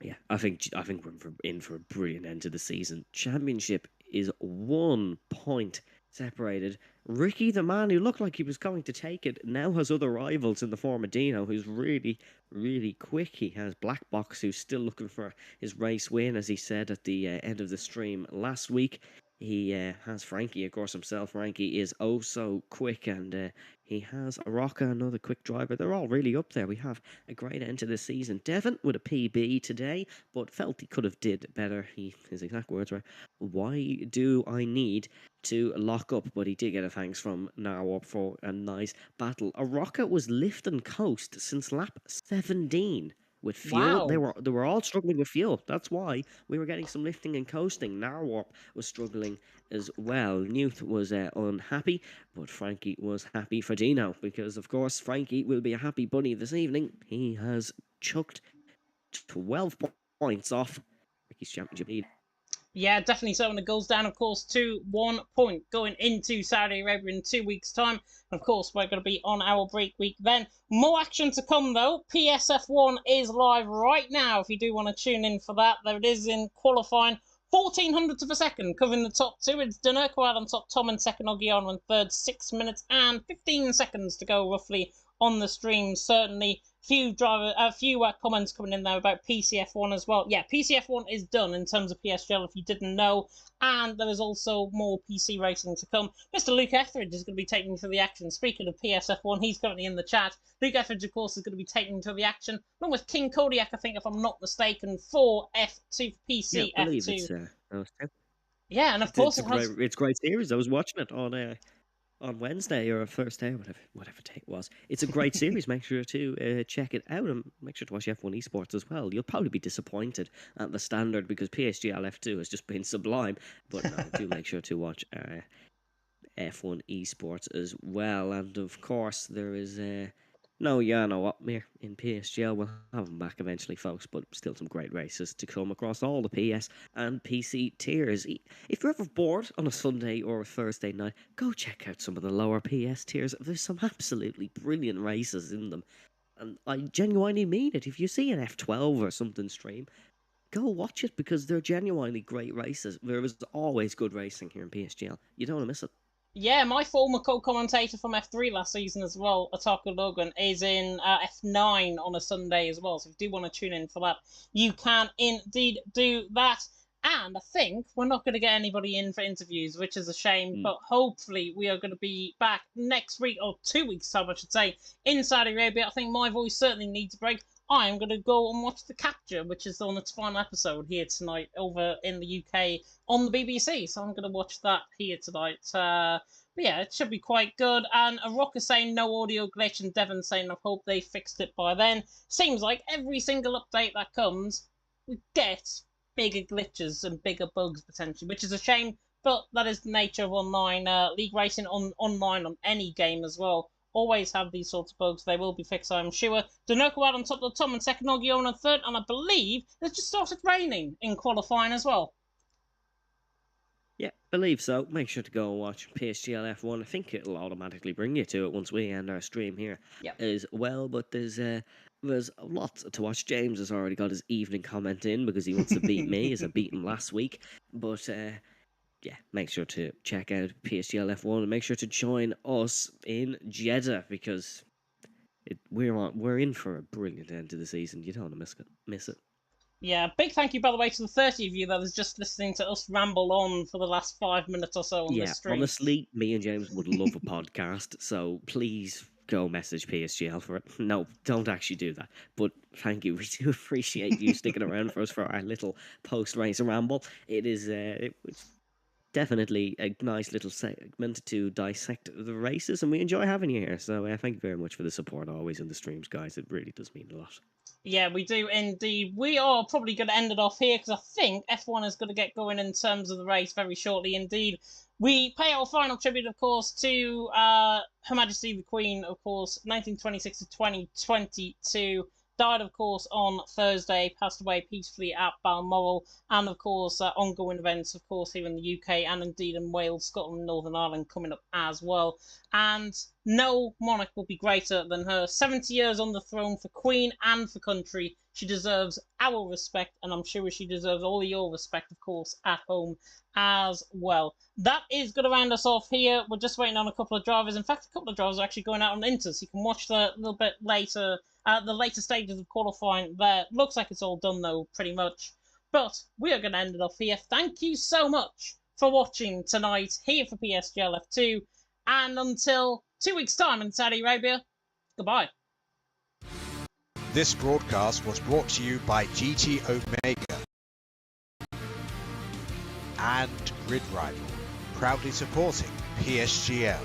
yeah, I think we're in for a brilliant end to the season. Championship is 1 point separated. Ricky, the man who looked like he was going to take it, now has other rivals in the form of Dino, who's really, really quick. He has Black Box, who's still looking for his race win, as he said at the end of the stream last week. He has Frankie, of course, himself. Frankie is oh so quick, and he has Rocca, another quick driver. They're all really up there. We have a great end to the season. Devon with a PB today, but felt he could have did better. His exact words were, "Why do I need to lock up?" But he did get a thanks from Narwhal for a nice battle. A rocket was lift and coast since lap 17 with fuel. They
Wow.
were all struggling with fuel. That's why we were getting some lifting and coasting. Narwarp was struggling as well. Newt was unhappy, but Frankie was happy for Dino because, of course, Frankie will be a happy bunny this evening. He has chucked 12 points off Ricky's championship lead.
Yeah, definitely so. And it goes down, of course, to 1 point going into Saudi Arabia in 2 weeks' time. And of course, we're going to be on our break week then. More action to come, though. PSF1 is live right now. If you do want to tune in for that, there it is in qualifying. 1400th of a second covering the top two. It's Danerquad on top, Tom in second, Ogion on third. 6 minutes and 15 seconds to go roughly on the stream. Certainly few comments coming in there about PCF1 as well. Yeah, PCF1 is done in terms of PSGL if you didn't know, and there is also more PC racing to come. Mr. Luke Etheridge is going to be taking you through the action. Speaking of PSF1, he's currently in the chat. Luke Etheridge, of course, is going to be taking you through the action, along with King Kodiak, I think, if I'm not mistaken, for F2
Yeah, I believe
PCF2. Yeah, and of course it has.
It's a great series. I was watching it on Wednesday or Thursday, or whatever day it was. It's a great series. Make sure to check it out, and make sure to watch F1 Esports as well. You'll probably be disappointed at the standard because PSGL F2 has just been sublime. But no, do make sure to watch F1 Esports as well. And of course, there is no Jano Opmir in PSGL. We'll have him back eventually, folks, but still some great races to come across all the PS and PC tiers. If you're ever bored on a Sunday or a Thursday night, go check out some of the lower PS tiers. There's some absolutely brilliant races in them. And I genuinely mean it. If you see an F12 or something stream, go watch it because they're genuinely great races. There is always good racing here in PSGL. You don't want to miss it.
Yeah, my former co-commentator from F3 last season as well, Ataka Logan, is in F9 on a Sunday as well. So if you do want to tune in for that, you can indeed do that. And I think we're not going to get anybody in for interviews, which is a shame. But hopefully we are going to be back next week, or 2 weeks time, I should say, in Saudi Arabia. I think my voice certainly needs a break. I'm going to go and watch The Capture, which is on its final episode here tonight over in the UK on the BBC. So I'm going to watch that here tonight. But yeah, it should be quite good. And a rocker saying no audio glitch, and Devon saying I hope they fixed it by then. Seems like every single update that comes, we get bigger glitches and bigger bugs potentially, which is a shame. But that is the nature of online league racing online on any game as well. Always have these sorts of bugs. They will be fixed, I'm sure. Denoka on top of Tom and second, Ogion on third, and I believe it's just started raining in qualifying as well.
Yeah, believe so. Make sure to go and watch PSGL F1. I think it'll automatically bring you to it once we end our stream here as well. But there's a lot to watch. James has already got his evening comment in because he wants to beat me as I beat him last week. But yeah, make sure to check out PSGL F1 and make sure to join us in Jeddah because we're in for a brilliant end to the season. You don't want to miss it.
Yeah, big thank you, by the way, to the 30 of you that was just listening to us ramble on for the last 5 minutes or so on this stream.
Honestly, me and James would love a podcast, so please go message PSGL for it. No, don't actually do that. But thank you. We do appreciate you sticking around for us for our little post-race ramble. It is it's definitely a nice little segment to dissect the races, and we enjoy having you here. So thank you very much for the support always in the streams, guys. It really does mean a lot.
Yeah, we do indeed. We are probably going to end it off here because I think F1 is going to get going in terms of the race very shortly indeed. We pay our final tribute, of course, to Her Majesty the Queen, of course, 1926 to 2022. died, of course, on Thursday, passed away peacefully at Balmoral, and, of course, ongoing events, of course, here in the UK and indeed in Wales, Scotland, Northern Ireland coming up as well. And no monarch will be greater than her. 70 years on the throne for Queen and for country. She deserves our respect, and I'm sure she deserves all of your respect, of course, at home as well. That is going to round us off here. We're just waiting on a couple of drivers. In fact, a couple of drivers are actually going out on Inter, so you can watch the little bit later, the later stages of qualifying there. Looks like it's all done, though, pretty much. But we are going to end it off here. Thank you so much for watching tonight here for PSGL F2. And until 2 weeks' time in Saudi Arabia, goodbye.
This broadcast was brought to you by GT Omega and Grid Rival, proudly supporting PSGL.